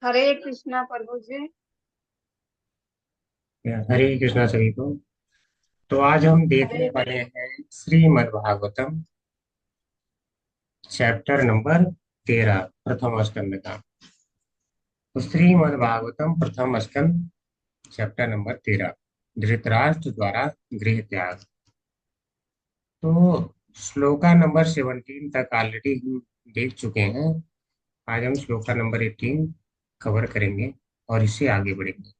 हरे कृष्णा प्रभु जी। हरे कृष्णा सभी को। तो आज हम देखने हरे वाले हैं श्रीमद् भागवतम चैप्टर नंबर 13 प्रथम स्कंद का। तो श्रीमद् भागवतम प्रथम स्कंद चैप्टर नंबर 13 धृतराष्ट्र द्वारा गृह त्याग। तो श्लोका नंबर 17 तक ऑलरेडी हम देख चुके हैं। आज हम श्लोका नंबर 18 कवर करेंगे और इससे आगे बढ़ेंगे।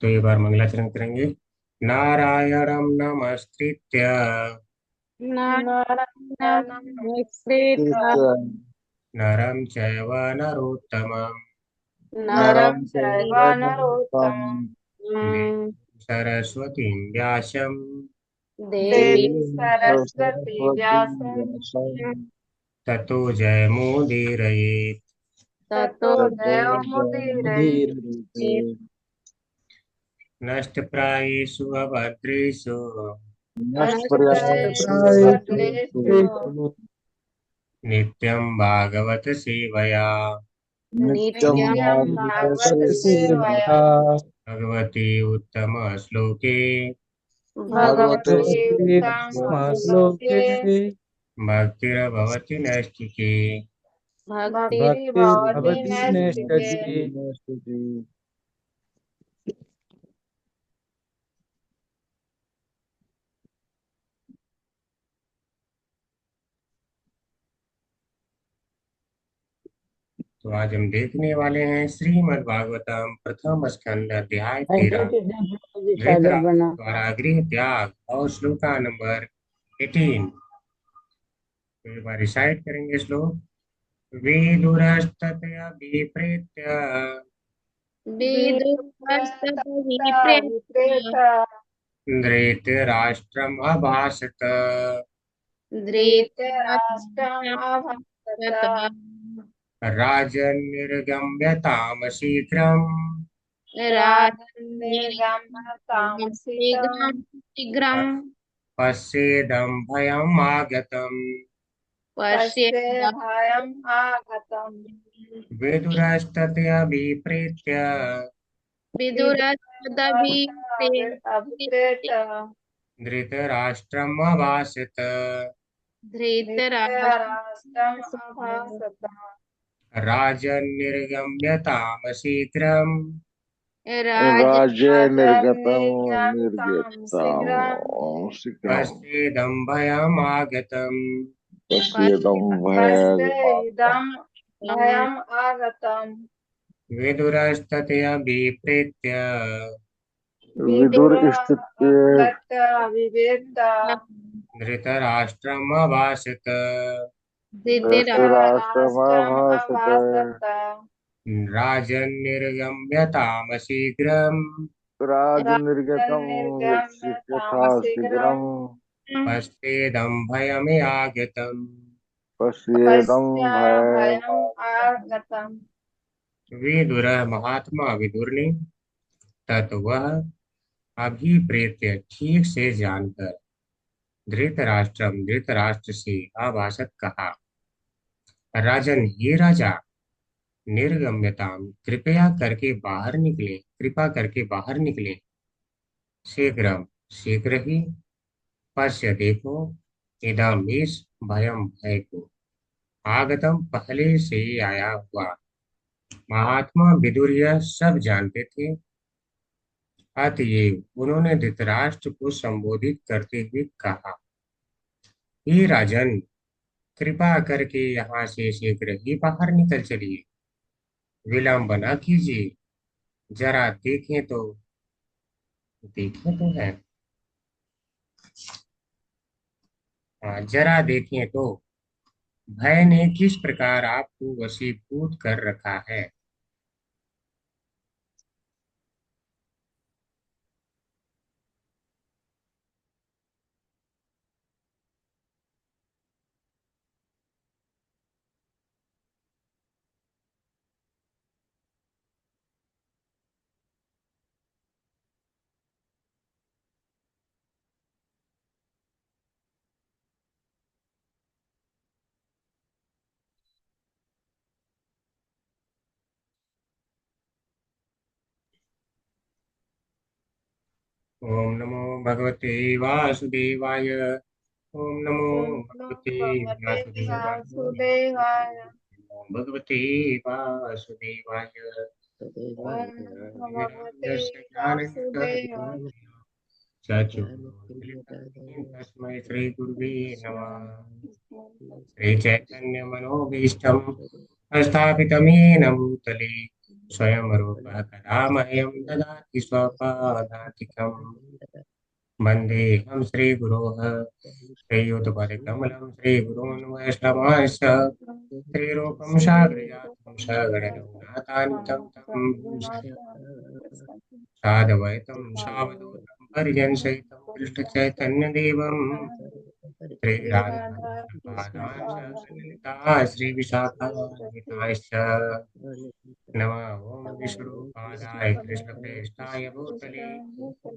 तो ये बार मंगलाचरण करेंगे। नारायणं नमस्कृत्य नारायणं नरं चैव नरोत्तमं नरं चैव नरोत्तमं देवीं सरस्वतीं व्यासं देवी सरस्वती व्यासं ततो जयमुदीरयेत्। ततो जयमुदीरये। नष्टप्रायेषु अभद्रेषु नष्टप्रायेषु भद्रेषु नित्यं भागवत सेवया नित्यं भागवत सेवया भगवती उत्तम श्लोके भगवते उत्तमश्लोके भक्तिर्भवति नैष्ठिके। भक्ति भवति नैष्ठिके। तो आज हम देखने वाले हैं श्रीमद् भागवतम प्रथम स्कंद अध्याय 13 धृतराष्ट्र द्वारा गृह त्याग और श्लोका नंबर 18। तो एक बार रिसाइट करेंगे श्लोक। विदुरस्ततया विप्रेत्य विप्रेत धृतराष्ट्रम् अभाषत। धृतराष्ट्रम् अभाषत। राजन्निर्गम्यताम् शीघ्रम् राजन्निर्गम्यतामसितं पश्येदं भयम् आगतम्। पश्ये भयम् आगतम्। विदुरस्ततया विप्रेत्य विदुरस्तदभिप्रेत धृतराष्ट्रम् अभाषत। धृतराष्ट्रम् अभाषत। राजन्निर्गम्यताम् शीघ्रम् राज्य निर्गतम राजन्निर्गम्यतां निर्गताम शीघ्रम् शीघ्रम पश्येदं भयम् आगतम्। पश्येदं पश्येदं भयम् आगतम्। विदुरस्ततया विप्रेत्य विदुर स्थित विवेक धृतराष्ट्रम् अभाषत। धृतराष्ट्रम् धृतराष्ट्रमाभाषत अभाषत। राजन्निर्गम्यताम् शीघ्रम् राज निर्गतम राजन्निर्गम्यतां यथा शीघ्रं शीघ्रम पश्येदं भयमागतम्। पश्येदं पश्य भय भयम् आगतम्। विदुरः महात्मा विदुर ने तत् वह अभिप्रेत्य ठीक से जानकर धृतराष्ट्र से आभाषत कहा। राजन ये राजा निर्गम्यताम कृपा करके बाहर निकले। शीघ्रम शीघ्र ही। पश्य देखो। इदम इस भयम भय को आगतम पहले से ही आया हुआ। महात्मा विदुर यह सब जानते थे। अतएव उन्होंने धृतराष्ट्र को संबोधित करते हुए कहा, हे राजन, कृपा करके यहाँ से शीघ्र ही बाहर निकल चलिए। विलंब न कीजिए। जरा देखें तो है। हाँ, जरा देखें तो भय ने किस प्रकार आपको वशीभूत कर रखा है। ओम नमो भगवते वासुदेवाय। ओम नमो ओम नमो भगवते भगवते वासुदेवाय। वासुदेवाय। नमो भगवते वासुदेवाय। ओम नमो भगवते वीरांजस्य वासुदेवाय। ज्ञानञ्जस्य चक्षुरुन्मिलितं तस्मै श्रीगुरुवे नमः। श्रीचैतन्यमनोभीष्टं स्थापितमेन भूतले स्वयं रूपः कदा मह्यं ददाति स्वपदान्तिकम्। वन्देऽहं श्रीगुरोः श्रीयुतपदकमलं श्रीगुरून् वैष्णवांश्च श्रीरूपं साग्रजातं सगणरघुनाथान्वितं तं साधवैतं सावधूतं परिजनसहितं कृष्णचैतन्यदेवं श्रीराधा श्रीराधाकृष्णपादां च कृष्ण सन्निहिताः श्रीविशाखान्विताश्च नमः ॐ विष्णुपादाय कृष्णप्रेष्ठाय भूतले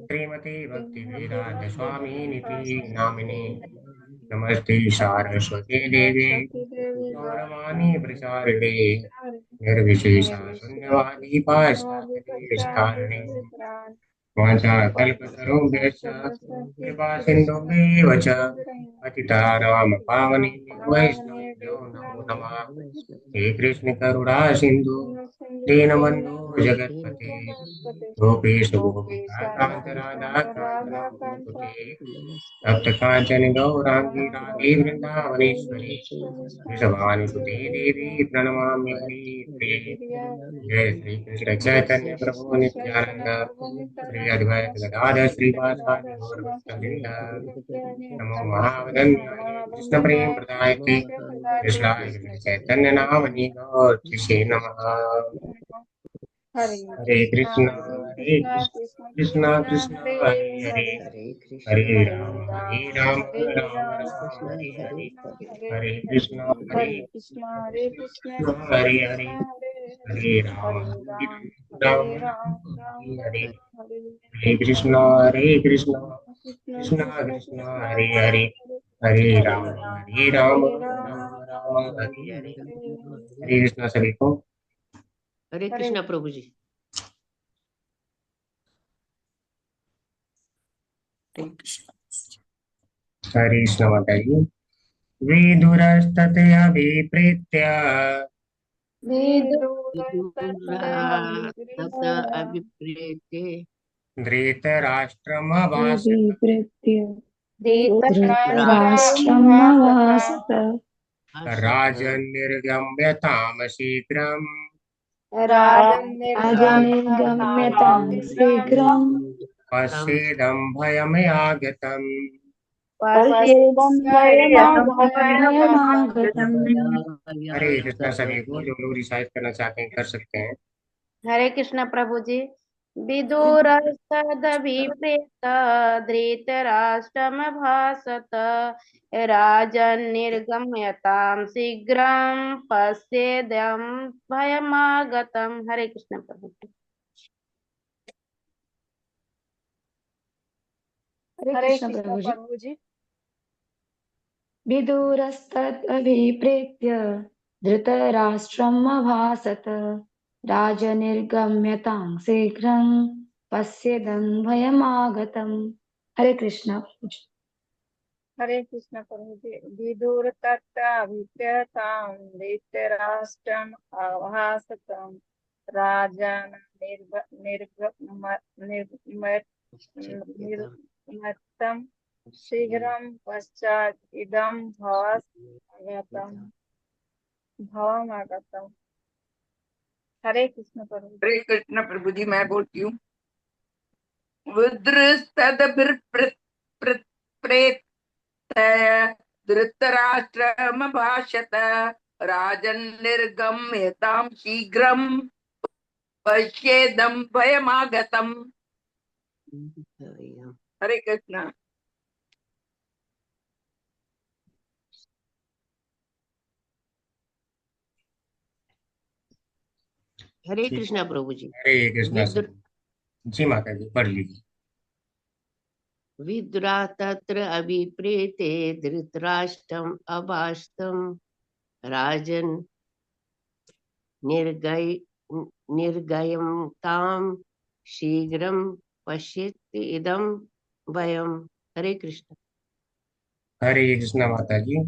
श्रीमते भक्तिवेदान्त स्वामिनिति नामिने नमस्ते सारस्वती देवी सरस्वती देवी गौरवाणी प्रचारिणे निर्विशेषा शून्यवादी गौरवाणी पाश्चात्य प्रचारिणे वाञ्छाकल्पतरुभ्यश्च कृपा सिन्धुभ्येव च पतितानां पावनेभ्यो वैष्णवेभ्यो नमो नमः। हे कृष्ण करुणा सिन्धु दीनबन्धु जगत्पते गोपेश गोपिकान्त राधाकान्त नमोस्तुते। तप्त कांचन गौरांगी राधे वृंदावनेश्वरी वृषभानुसुते देवी प्रणमामि हरिप्रिये। जय श्री कृष्ण चैतन्य प्रभु नित्यानंद श्री अद्वैत गदाधर श्रीवासादि गौर भक्तवृंद। नमो महावदन्याय कृष्ण प्रेम प्रदायते कृष्णाय कृष्ण चैतन्य नामनि गौर नमः। हरे हरे कृष्णा कृष्णा हरे हरे कृष्णा कृष्णा कृष्ण कृष्णा कृष्णा कृष्णा हरे हरे हरे हरे हरे हरे राम हरे राम राम हरे राम राम राम हरे हरे हरे राम हरे हरे हरे कृष्णा हरे हरे कृष्णा कृष्णा कृष्ण हरे हरे कृष्ण हरे हरे हरे राम हरे हरे राम राम हरे राम राम हरे हरे राम हरे हरे कृष्णा कृष्ण कृष्णा कृष्ण कृष्णा कृष्ण हरे हरे हरे हरे हरे राम हरे राम राम राम राम हरे राम हरे। हरे हरे कृष्णा सभी को। हरे हरे कृष्णा प्रभु जी। हरे कृष्णा माता जी। विदुरस्ततयभिप्रेत्य तत अभिप्रेते धृतराष्ट्रमभाषत विप्रेत्य धृतराष्ट्रमभाषत धृतराष्ट्रमवासत राजन्निर्गम्य तामशीघ्रम् राजनिर्गम्यतां शीघ्रं पश्येदम् पश्येदं भयमागतम्। हरे कृष्णा सभी को। जो लोग रिसाइट करना चाहते हैं कर सकते हैं। हरे कृष्ण प्रभु जी। विदुरस्तदभिप्रेत धृतराष्ट्रमभाषत राजन्निर्गम्यतां शीघ्रं पश्येदं भयमागतम्। हरे कृष्ण प्रभु जी। हरे हरे कृष्ण कृष्ण प्रभु जी। प्रभु जी। विदुरस्तदभिप्रेत्य धृतराष्ट्रमभाषत राजनिर्गम्यतां शीघ्रं पश्येदं भयमागतम्। हरे कृष्ण प्रभु जी। हरे कृष्ण प्रभु जी। विदुर तत्राभिप्रेतां धृतराष्ट्रम् अभाषतं राजन् निर्गमतं शीघ्रं पश्चात् इदं भवमागतम्। हरे कृष्ण प्रभु जी। हरे कृष्ण प्रभु जी। मैं बोलती हूँ। विदृस्तदभिप्रेत धृतराष्ट्रमभाषत राजन्निर्गम्यतां शीघ्रं पश्येदं भयमागतम्। हरे कृष्ण। हरे ठीक। कृष्णा प्रभु जी। हरे कृष्णा विदुर सभी। जी माता जी पढ़ लीजिए। विदुरा तत्र अभिप्रेते धृतराष्ट्रम् अभाषतं राजन् निर्गय निर्गयं तां शीघ्रं पश्येत् इदं वयम्। हरे कृष्ण। हरे कृष्णा माता जी।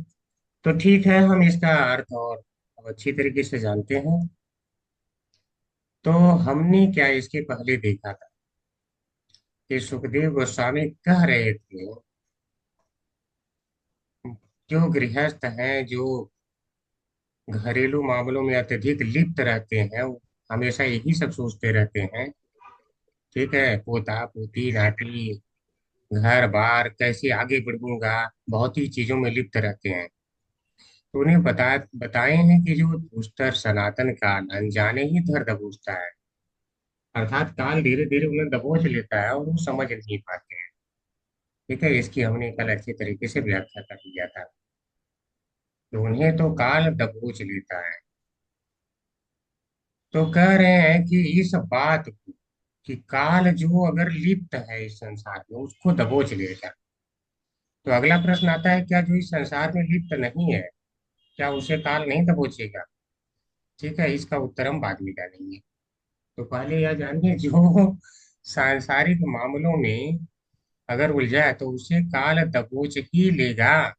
तो ठीक है, हम इसका अर्थ और अब अच्छी तरीके से जानते हैं। तो हमने क्या इसके पहले देखा था कि सुखदेव गोस्वामी कह रहे थे, जो गृहस्थ हैं, जो घरेलू मामलों में अत्यधिक लिप्त रहते हैं, वो हमेशा यही सब सोचते रहते हैं। ठीक है, पोता पोती नाती घर बार कैसे आगे बढ़ूंगा, बहुत ही चीजों में लिप्त रहते हैं। तो उन्हें बताए हैं कि जो दुष्टर सनातन काल अनजाने ही धर दबोचता है, अर्थात काल धीरे धीरे उन्हें दबोच लेता है और वो समझ नहीं पाते हैं। ठीक है, इसकी हमने कल अच्छे तरीके से व्याख्या कर दिया था। तो उन्हें तो काल दबोच लेता है। तो कह रहे हैं कि इस बात को, कि काल जो अगर लिप्त है इस संसार में, उसको दबोच लेगा। तो अगला प्रश्न आता है, क्या जो इस संसार में लिप्त नहीं है, क्या उसे काल नहीं दबोचेगा? ठीक है, इसका उत्तर हम बाद में जानेंगे। तो पहले यह जानिए, जो सांसारिक मामलों में अगर उलझा है तो उसे काल दबोच ही लेगा।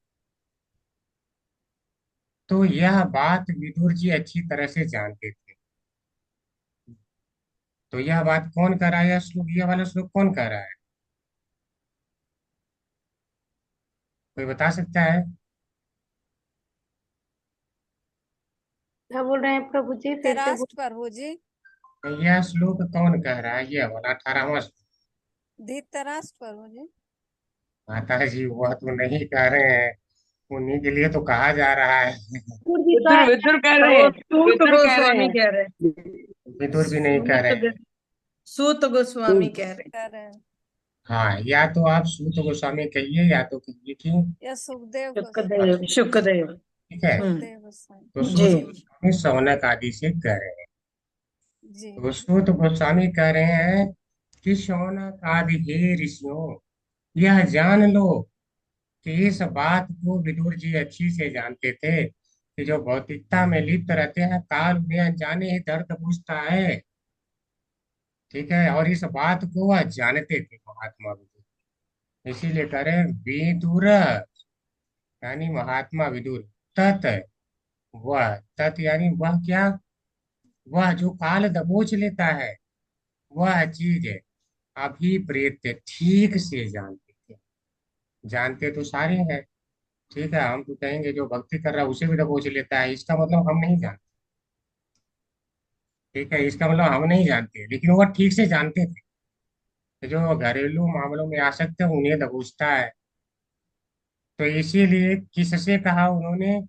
तो यह बात विदुर जी अच्छी तरह से जानते थे। तो यह बात कौन कर रहा है, यह श्लोक, यह वाला श्लोक कौन कह रहा है? कोई बता सकता है? क्या बोल रहे हैं प्रभु जी, फिर से धृतराष्ट्र प्रभु जी। यह श्लोक कौन कह रहा है, यह वाला 18वां श्लोक? धृतराष्ट्र प्रभु जी। माता जी वह तो नहीं कह रहे हैं, उन्हीं के लिए तो कहा जा रहा है। विदुर विदुर कह रहे हैं, सूत विदुर कह रहे गोस्वामी हैं। कह रहे हैं। विदुर भी नहीं कह रहे हैं। सूत गोस्वामी कह रहे हैं। कह रहे हैं हाँ, या तो आप सूत गोस्वामी कहिए या तो कहिए कि या सुखदेव शुक्रदेव शुक्रदेव। ठीक है। सुखदेव गोस्वामी तो जी सूत गोस्वामी शौनक आदि से कह रहे हैं। जी। तो सूत गोस्वामी कह रहे हैं कि शौनक आदि हे ऋषियों, यह जान लो कि इस बात को विदुर जी अच्छी से जानते थे कि जो भौतिकता में लिप्त रहते हैं, काल उन्हें अनजाने ही दर्द पूछता है। ठीक है, और इस बात को वह जानते थे महात्मा विदुर। इसीलिए कह रहे हैं विदुर, यानी महात्मा विदुर। तत्, वह तत् यानी वह क्या, वह जो काल दबोच लेता है, वह चीज अभिप्रेत ठीक से जानते थे। जानते तो सारे हैं। ठीक है, हम तो कहेंगे जो भक्ति कर रहा है उसे भी दबोच लेता है, इसका मतलब हम नहीं जानते। ठीक है, इसका मतलब हम नहीं जानते, लेकिन वह ठीक से जानते थे कि जो घरेलू मामलों में आसक्त है उन्हें दबोचता है। तो इसीलिए किससे कहा उन्होंने,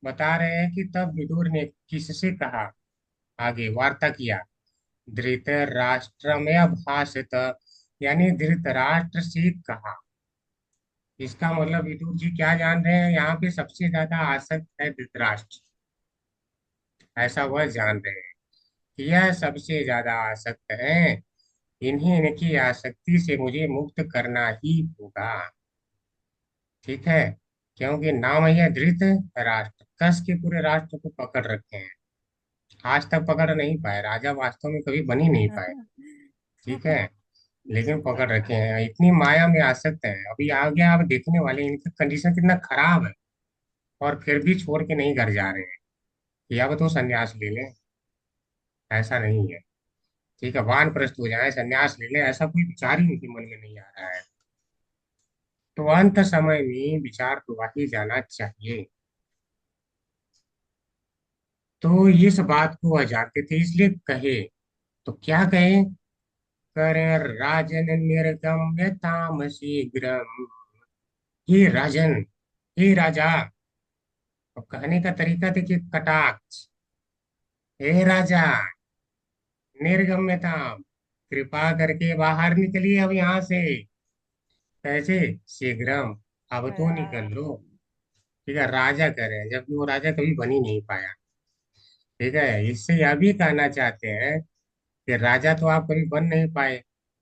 बता रहे हैं कि तब विदुर ने किससे कहा, आगे वार्ता किया, धृतराष्ट्र में भाषित, यानी धृतराष्ट्र से कहा। इसका मतलब विदुर जी क्या जान रहे हैं, यहाँ पे सबसे ज्यादा आसक्त है धृतराष्ट्र, ऐसा वह जान रहे हैं कि यह सबसे ज्यादा आसक्त है, इन्हीं इनकी आसक्ति से मुझे मुक्त करना ही होगा। ठीक है, क्योंकि नाम है धृत राष्ट्र, कस के पूरे राष्ट्र को पकड़ रखे हैं। आज तक पकड़ नहीं पाए, राजा वास्तव में कभी बन ही नहीं पाए। ठीक है, लेकिन पकड़ रखे हैं, इतनी माया में आसक्त है। अभी आगे आप देखने वाले, इनका कंडीशन कितना खराब है, और फिर भी छोड़ के नहीं घर जा रहे हैं कि अब तो संन्यास ले लें। ऐसा नहीं है। ठीक है, वानप्रस्थ हो जाए, संन्यास ले लें, ऐसा कोई विचार ही उनके मन में नहीं आ रहा है। तो अंत समय में विचार तो आ ही जाना चाहिए। तो इस बात को वह जानते थे, इसलिए कहे। तो क्या कहे, कर राजन निर्गम्य ताम शीघ्रम। हे राजन, हे राजा। अब कहने का तरीका देखिए, कटाक्ष। हे राजा, निर्गम्यताम, कृपा करके बाहर निकलिए अब यहाँ से। कैसे? शीघ्रम, अब तो निकल लो। ठीक है, राजा कह रहे हैं, जबकि वो राजा कभी बन ही नहीं पाया। ठीक है, इससे यह भी कहना चाहते हैं कि राजा तो आप कभी बन नहीं पाए,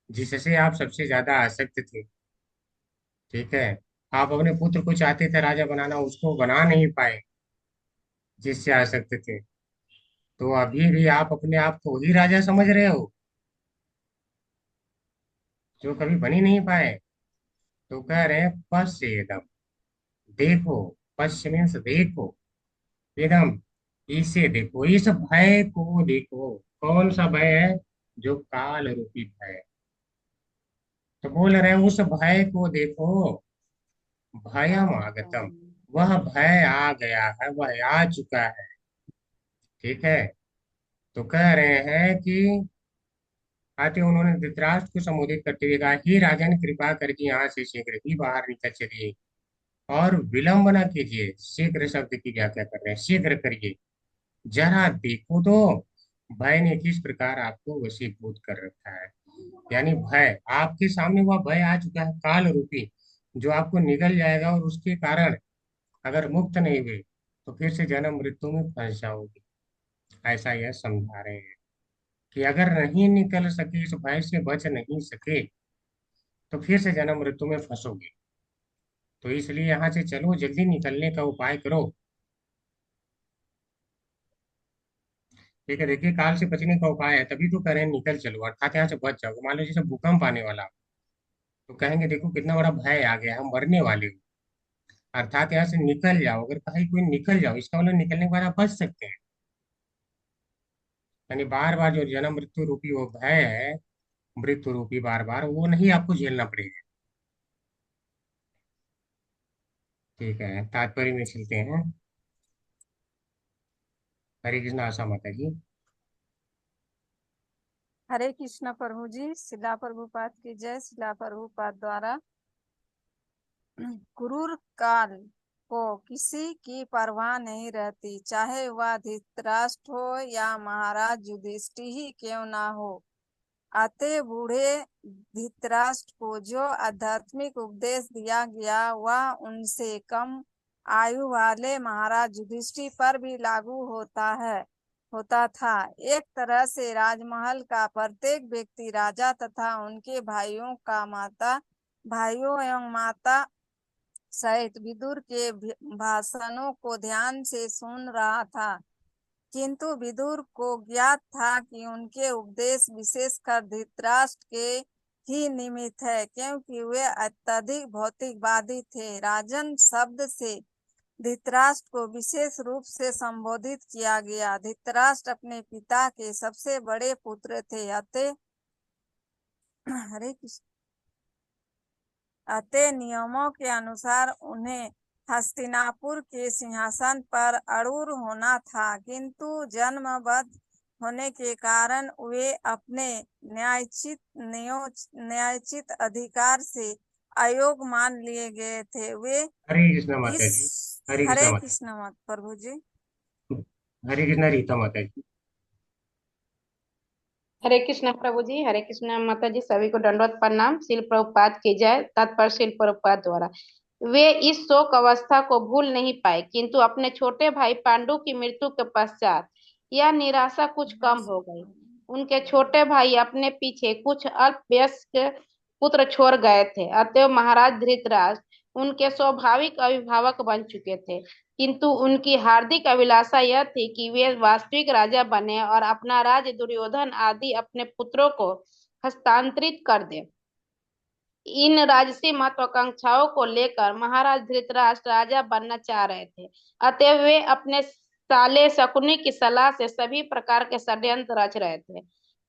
जिससे आप सबसे ज्यादा आसक्त थे। ठीक है, आप अपने पुत्र को चाहते थे राजा बनाना, उसको बना नहीं पाए, जिससे आसक्त थे। तो अभी भी आप अपने आप को ही राजा समझ रहे हो। जो कभी बन ही नहीं पाए। तो कह रहे हैं पश्येदम, देखो। पश्य मीन्स देखो, इदम इसे देखो, इस भय को देखो। कौन सा भय है? जो काल रूपी भय है। तो बोल रहे हैं उस भय को देखो। भयम आगतम, वह भय आ गया है, वह आ चुका है। ठीक है। तो कह रहे हैं कि आते उन्होंने धृतराष्ट्र को संबोधित करते हुए कहा, हे राजन, कृपा करके यहाँ से शीघ्र ही बाहर निकल चलिए और विलंब न कीजिए। शीघ्र शब्द की व्याख्या कर रहे हैं, शीघ्र करिए। जरा देखो तो भय ने किस प्रकार आपको वशीभूत कर रखा है। यानी भय, आपके सामने वह भय आ चुका है, काल रूपी, जो आपको निगल जाएगा और उसके कारण अगर मुक्त नहीं हुए तो फिर से जन्म मृत्यु में फंस जाओगे। ऐसा यह समझा रहे हैं कि अगर नहीं निकल सके, इस भय से बच नहीं सके, तो फिर से जन्म मृत्यु में फंसोगे। तो इसलिए यहाँ से चलो, जल्दी निकलने का उपाय करो। ठीक है, देखिए, काल से बचने का उपाय है, तभी तो कह रहे हैं निकल चलो, अर्थात यहाँ से बच जाओगे। मान लो जैसे भूकंप आने वाला हो, तो कहेंगे देखो कितना बड़ा भय आ गया, हम मरने वाले हो, अर्थात यहाँ से निकल जाओ। अगर कहीं कोई निकल जाओ, इसका मतलब निकलने के बाद आप बच सकते हैं। यानी बार बार जो जन्म मृत्यु रूपी वो भय है, मृत्यु रूपी बार बार, वो नहीं आपको झेलना पड़ेगा। ठीक है, तात्पर्य में चलते हैं। हरे कृष्ण, आशा माता जी। हरे कृष्ण प्रभु जी। शिला प्रभुपाद की जय। शिला प्रभुपाद द्वारा क्रूर काल को किसी की परवाह नहीं रहती, चाहे वह धृतराष्ट्र हो या महाराज युधिष्ठिर ही क्यों ना हो। अतः बूढ़े धृतराष्ट्र को जो आध्यात्मिक उपदेश दिया गया वह उनसे कम आयु वाले महाराज युधिष्ठिर पर भी लागू होता था। एक तरह से राजमहल का प्रत्येक व्यक्ति राजा तथा उनके भाइयों एवं माता सहित विदुर के भाषणों को ध्यान से सुन रहा था, किंतु विदुर को ज्ञात था कि उनके उपदेश विशेषकर धृतराष्ट्र के ही निमित्त है, क्योंकि वे अत्यधिक भौतिकवादी थे। राजन शब्द से धृतराष्ट्र को विशेष रूप से संबोधित किया गया। धृतराष्ट्र अपने पिता के सबसे बड़े पुत्र थे। अतः नियमों के अनुसार उन्हें हस्तिनापुर के सिंहासन पर आरूढ़ होना था, किंतु जन्मबद्ध होने के कारण वे अपने न्यायोचित अधिकार से अयोग्य मान लिए गए थे। वे हरे कृष्ण माता जी। हरे कृष्ण हरे माता कृष्ण मत प्रभु जी। जी। हरे कृष्ण रीता माता जी। हरे कृष्ण प्रभु जी। हरे कृष्ण माता जी। सभी को दंडवत प्रणाम। शिल प्रभुपाद की जय। तत्पर शिल प्रभुपाद द्वारा वे इस शोक अवस्था को भूल नहीं पाए, किंतु अपने छोटे भाई पांडु की मृत्यु के पश्चात यह निराशा कुछ कम हो गई। उनके छोटे भाई अपने पीछे कुछ अल्पवयस्क पुत्र छोड़ गए थे, अतएव महाराज धृतराष्ट्र उनके स्वाभाविक अभिभावक बन चुके थे। किंतु उनकी हार्दिक अभिलाषा यह थी कि वे वास्तविक राजा बने और अपना राज्य दुर्योधन आदि अपने पुत्रों को हस्तांतरित कर दे। इन राजसी महत्वाकांक्षाओं को लेकर महाराज धृतराष्ट्र राजा बनना चाह रहे थे, अतः वे अपने साले शकुनी की सलाह से सभी प्रकार के षड्यंत्र रच रहे थे।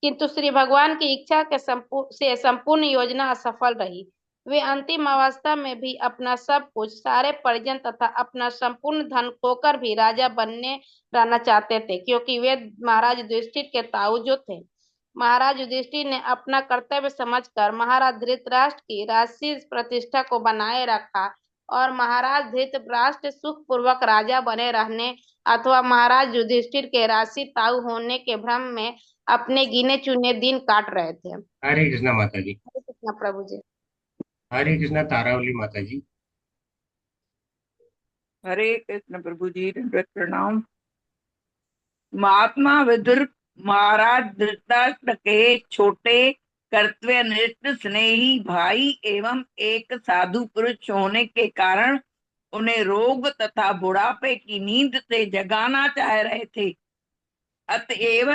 किंतु श्री भगवान की इच्छा के संपूर्ण योजना असफल रही। वे अंतिम अवस्था में भी अपना सब कुछ, सारे परिजन तथा अपना संपूर्ण धन खोकर भी राजा बनने रहना चाहते थे, क्योंकि वे महाराज युधिष्ठिर के ताऊ जो थे। महाराज युधिष्ठिर ने अपना कर्तव्य समझकर महाराज धृतराष्ट्र की राजसी प्रतिष्ठा को बनाए रखा और महाराज धृतराष्ट्र सुखपूर्वक राजा बने रहने अथवा महाराज युधिष्ठिर के राजसी ताऊ होने के भ्रम में अपने गिने चुने दिन काट रहे थे। हरे कृष्ण माता जी। हरे कृष्ण प्रभु जी। हरे कृष्ण तारावली माता जी। हरे कृष्ण प्रभु जी। दंडवत प्रणाम। महात्मा विदुर महाराज धृतराष्ट्र के छोटे कर्तव्यनिष्ठ स्नेही भाई एवं एक साधु पुरुष होने के कारण उन्हें रोग तथा बुढ़ापे की नींद से जगाना चाह रहे थे। अतएव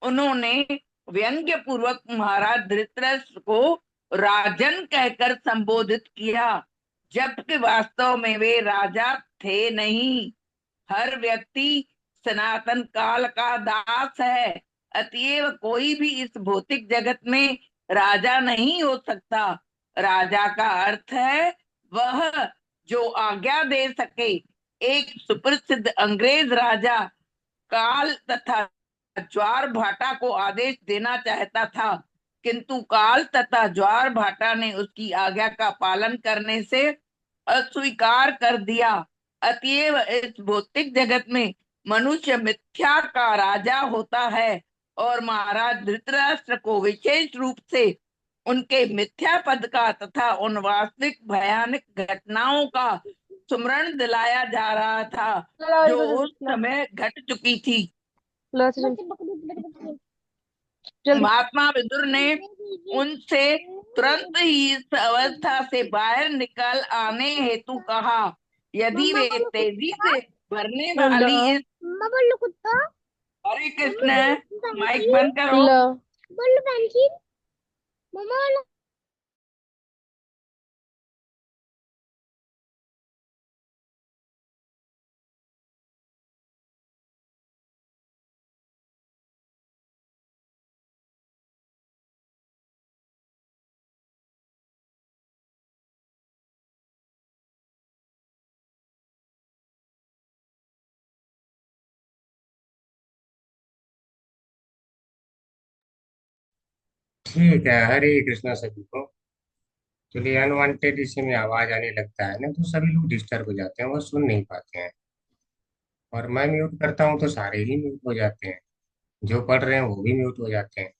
उन्होंने व्यंग्य पूर्वक महाराज धृतराष्ट्र को राजन कहकर संबोधित किया, जबकि वास्तव में वे राजा थे नहीं। हर व्यक्ति सनातन काल का दास है, अतएव कोई भी इस भौतिक जगत में राजा नहीं हो सकता। राजा का अर्थ है वह जो आज्ञा दे सके। एक सुप्रसिद्ध अंग्रेज राजा काल तथा ज्वार भाटा को आदेश देना चाहता था, किंतु काल तथा ज्वार भाटा ने उसकी आज्ञा का पालन करने से अस्वीकार कर दिया। अतएव इस भौतिक जगत में मनुष्य मिथ्या का राजा होता है, और महाराज धृतराष्ट्र को विशेष रूप से उनके मिथ्या पद का तथा उन वास्तविक भयानक घटनाओं का स्मरण दिलाया जा रहा था जो उस समय घट चुकी थी। महात्मा विदुर ने उनसे तुरंत ही इस अवस्था से बाहर निकल आने हेतु कहा। यदि वे तेजी से भरने वाली इस हरे कृष्ण, माइक बंद करो। ठीक है, हरे कृष्णा सभी को। चलिए, अनवांटेड इसी में आवाज आने लगता है ना, तो सभी लोग डिस्टर्ब हो जाते हैं, वो सुन नहीं पाते हैं। और मैं म्यूट करता हूँ तो सारे ही म्यूट हो जाते हैं, जो पढ़ रहे हैं वो भी म्यूट हो जाते हैं।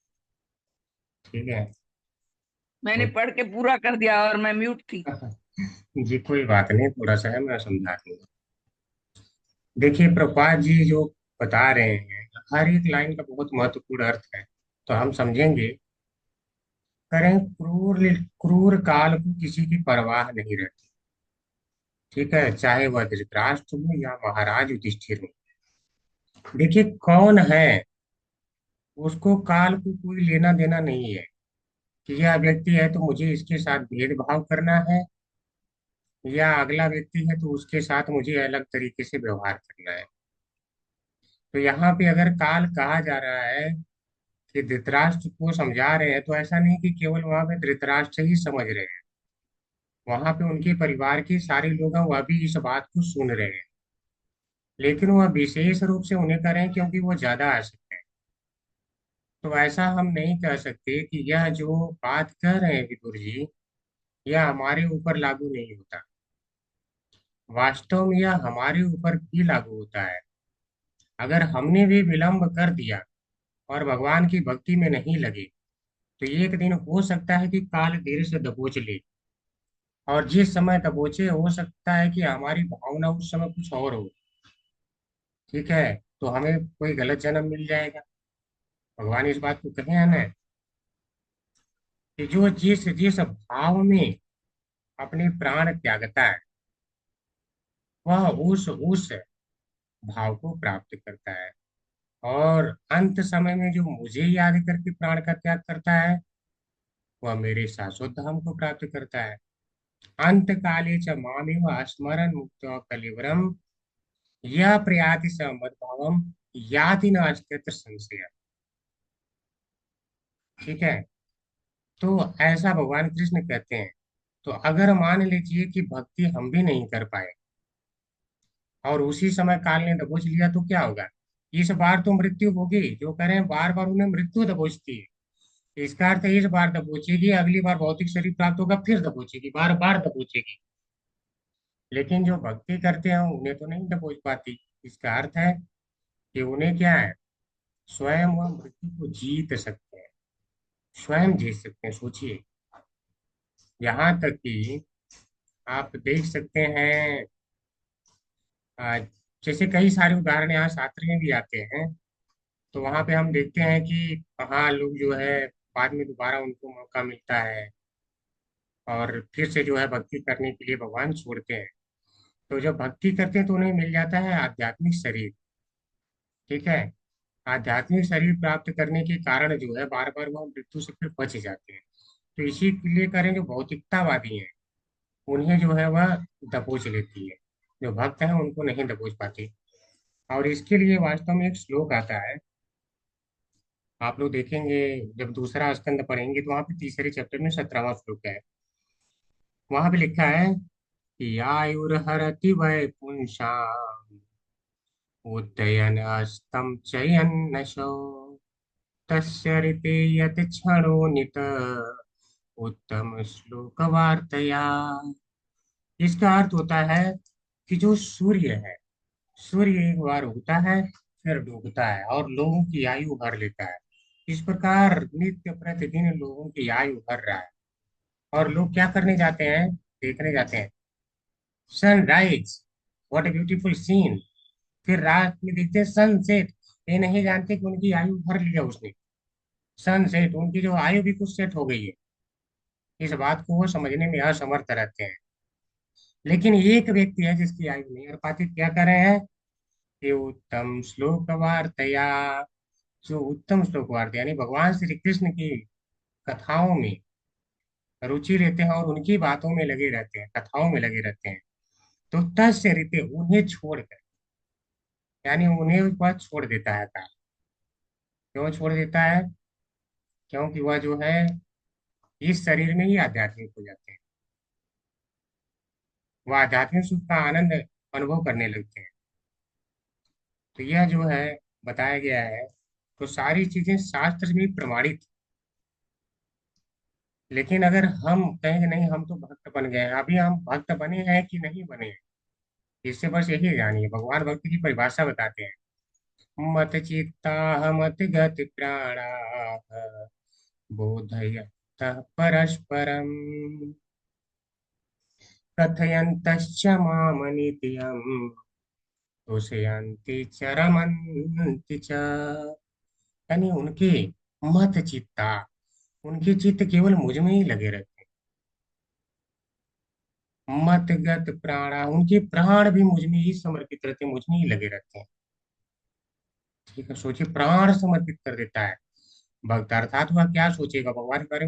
ठीक है। मैंने पढ़ के पूरा कर दिया और मैं म्यूट थी। जी कोई बात नहीं, थोड़ा सा है, मैं समझा दूंगा। देखिए, प्रभुपाद जी जो बता रहे हैं, हर एक लाइन का बहुत महत्वपूर्ण अर्थ है, तो हम समझेंगे। करें, क्रूर क्रूर काल को किसी की परवाह नहीं रहती। ठीक है, चाहे वह धृतराष्ट्र हो या महाराज युधिष्ठिर हो। देखिए, कौन है, उसको काल को कोई लेना देना नहीं है कि यह व्यक्ति है तो मुझे इसके साथ भेदभाव करना है, या अगला व्यक्ति है तो उसके साथ मुझे अलग तरीके से व्यवहार करना है। तो यहाँ पे अगर काल कहा जा रहा है कि धृतराष्ट्र को समझा रहे हैं, तो ऐसा नहीं कि केवल वहां पे धृतराष्ट्र ही समझ रहे हैं, वहां पे उनके परिवार के सारे लोग हैं, वह भी इस बात को सुन रहे हैं। लेकिन वह विशेष रूप से उन्हें कर रहे हैं क्योंकि वो ज्यादा आसक्त है। तो ऐसा हम नहीं कह सकते कि यह जो बात कह रहे हैं विदुर जी, यह हमारे ऊपर लागू नहीं होता। वास्तव में यह हमारे ऊपर भी लागू होता है। अगर हमने भी विलंब कर दिया और भगवान की भक्ति में नहीं लगे, तो एक दिन हो सकता है कि काल देर से दबोच ले। और जिस समय दबोचे, हो सकता है कि हमारी भावना उस समय कुछ और हो। ठीक है, तो हमें कोई गलत जन्म मिल जाएगा। भगवान इस बात को कहे हैं ना, कि जो जिस जिस भाव में अपने प्राण त्यागता है, वह उस भाव को प्राप्त करता है। और अंत समय में जो मुझे याद करके प्राण का त्याग करता है, वह मेरे शाश्वत धाम को प्राप्त करता है। अंत काले च मामेव स्मरण मुक्त कलिवरम यह प्रयाति स मद्भावम याति नास्त्यत्र संशय। ठीक है, तो ऐसा भगवान कृष्ण कहते हैं। तो अगर मान लीजिए कि भक्ति हम भी नहीं कर पाए और उसी समय काल ने दबोच लिया, तो क्या होगा? इस बार तो मृत्यु होगी, जो कह रहे हैं बार बार उन्हें मृत्यु दबोचती है। इसका अर्थ है इस बार दबोचेगी, अगली बार भौतिक शरीर प्राप्त होगा, फिर दबोचेगी, बार बार दबोचेगी। लेकिन जो भक्ति करते हैं उन्हें तो नहीं दबोच पाती। इसका अर्थ है कि उन्हें क्या है, स्वयं वह मृत्यु को जीत सकते हैं, स्वयं जीत सकते हैं। सोचिए, यहाँ तक कि आप देख सकते हैं, आ, जैसे कई सारे उदाहरण यहाँ शास्त्र में भी आते हैं। तो वहां पे हम देखते हैं कि हाँ, लोग जो है बाद में दोबारा उनको मौका मिलता है और फिर से जो है भक्ति करने के लिए भगवान छोड़ते हैं। तो जब भक्ति करते हैं तो उन्हें मिल जाता है आध्यात्मिक शरीर। ठीक है, आध्यात्मिक शरीर प्राप्त करने के कारण जो है बार बार वो मृत्यु से फिर बच जाते हैं। तो इसी के लिए करें जो भौतिकतावादी हैं उन्हें जो है वह दबोच लेती है, जो भक्त हैं उनको नहीं दबोच पाती। और इसके लिए वास्तव में एक श्लोक आता है, आप लोग देखेंगे जब दूसरा स्कंद पढ़ेंगे तो वहाँ पे तीसरे चैप्टर में 17वां श्लोक है। वहां पे लिखा है कि आयुर्हरति वै पुंसाम उदयन अस्तम चयन्नशो तस्य ऋते यत क्षणो नित उत्तम श्लोक वार्तया। इसका अर्थ होता है कि जो सूर्य है, सूर्य एक बार उगता है फिर डूबता है और लोगों की आयु भर लेता है। इस प्रकार नित्य प्रतिदिन लोगों की आयु भर रहा है और लोग क्या करने जाते हैं, देखने जाते हैं sunrise, what a beautiful scene. फिर रात में देखते हैं सनसेट, ये नहीं जानते कि उनकी आयु भर लिया उसने। सनसेट, उनकी जो आयु भी कुछ सेट हो गई है, इस बात को वो समझने में असमर्थ रहते हैं। लेकिन एक व्यक्ति है जिसकी आयु नहीं भर पाती, क्या कर रहे हैं कि उत्तम श्लोक वार्तया, जो उत्तम श्लोक वार्ता यानी भगवान श्री कृष्ण की कथाओं में रुचि लेते हैं और उनकी बातों में लगे रहते हैं, कथाओं में लगे रहते हैं। तो तस्य रीते, उन्हें छोड़कर, यानी उन्हें वह छोड़ देता है काम। क्यों छोड़ देता है? क्योंकि वह जो है इस शरीर में ही आध्यात्मिक हो जाते हैं, वह आध्यात्मिक सुख का आनंद अनुभव करने लगते हैं। तो यह जो है बताया गया है, तो सारी चीजें शास्त्र में प्रमाणित। लेकिन अगर हम कहेंगे नहीं हम तो भक्त बन गए हैं, अभी हम भक्त बने हैं कि नहीं बने हैं, इससे बस यही जानिए। भगवान भक्ति की परिभाषा बताते हैं, मत चित्ता मत गति प्राणा बोधयन्तः परस्परम कथयन्तश्च मामनित्यम् तुष्यन्ति च रमन्ति च। यानी उनके मत चित्ता, उनके चित्त केवल मुझ में ही लगे रहते हैं। मत गत प्राणा, उनके प्राण भी मुझ में ही समर्पित रहते हैं, मुझ में ही लगे रहते हैं। ठीक है, सोचिए, प्राण समर्पित कर देता है भक्त, अर्थात वह क्या सोचेगा भगवान के बारे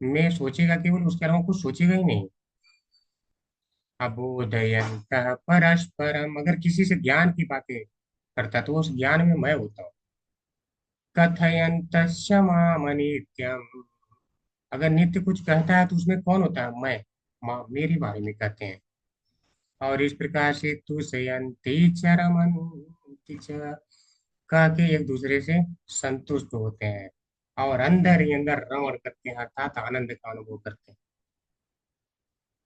में सोचेगा केवल, उसके अलावा कुछ सोचेगा ही नहीं। अबोधयन्तः परस्परम, अगर किसी से ज्ञान की बातें करता तो उस ज्ञान में मैं होता हूँ। कथयन्तश्च माम नित्यम, अगर नित्य कुछ कहता है तो उसमें कौन होता है? मैं, मेरे बारे में कहते हैं। और इस प्रकार से तुष्यन्ति च रमन्ति च, कह के एक दूसरे से संतुष्ट होते हैं और अंदर ही अंदर रमण करते हैं, अर्थात आनंद का अनुभव करते हैं।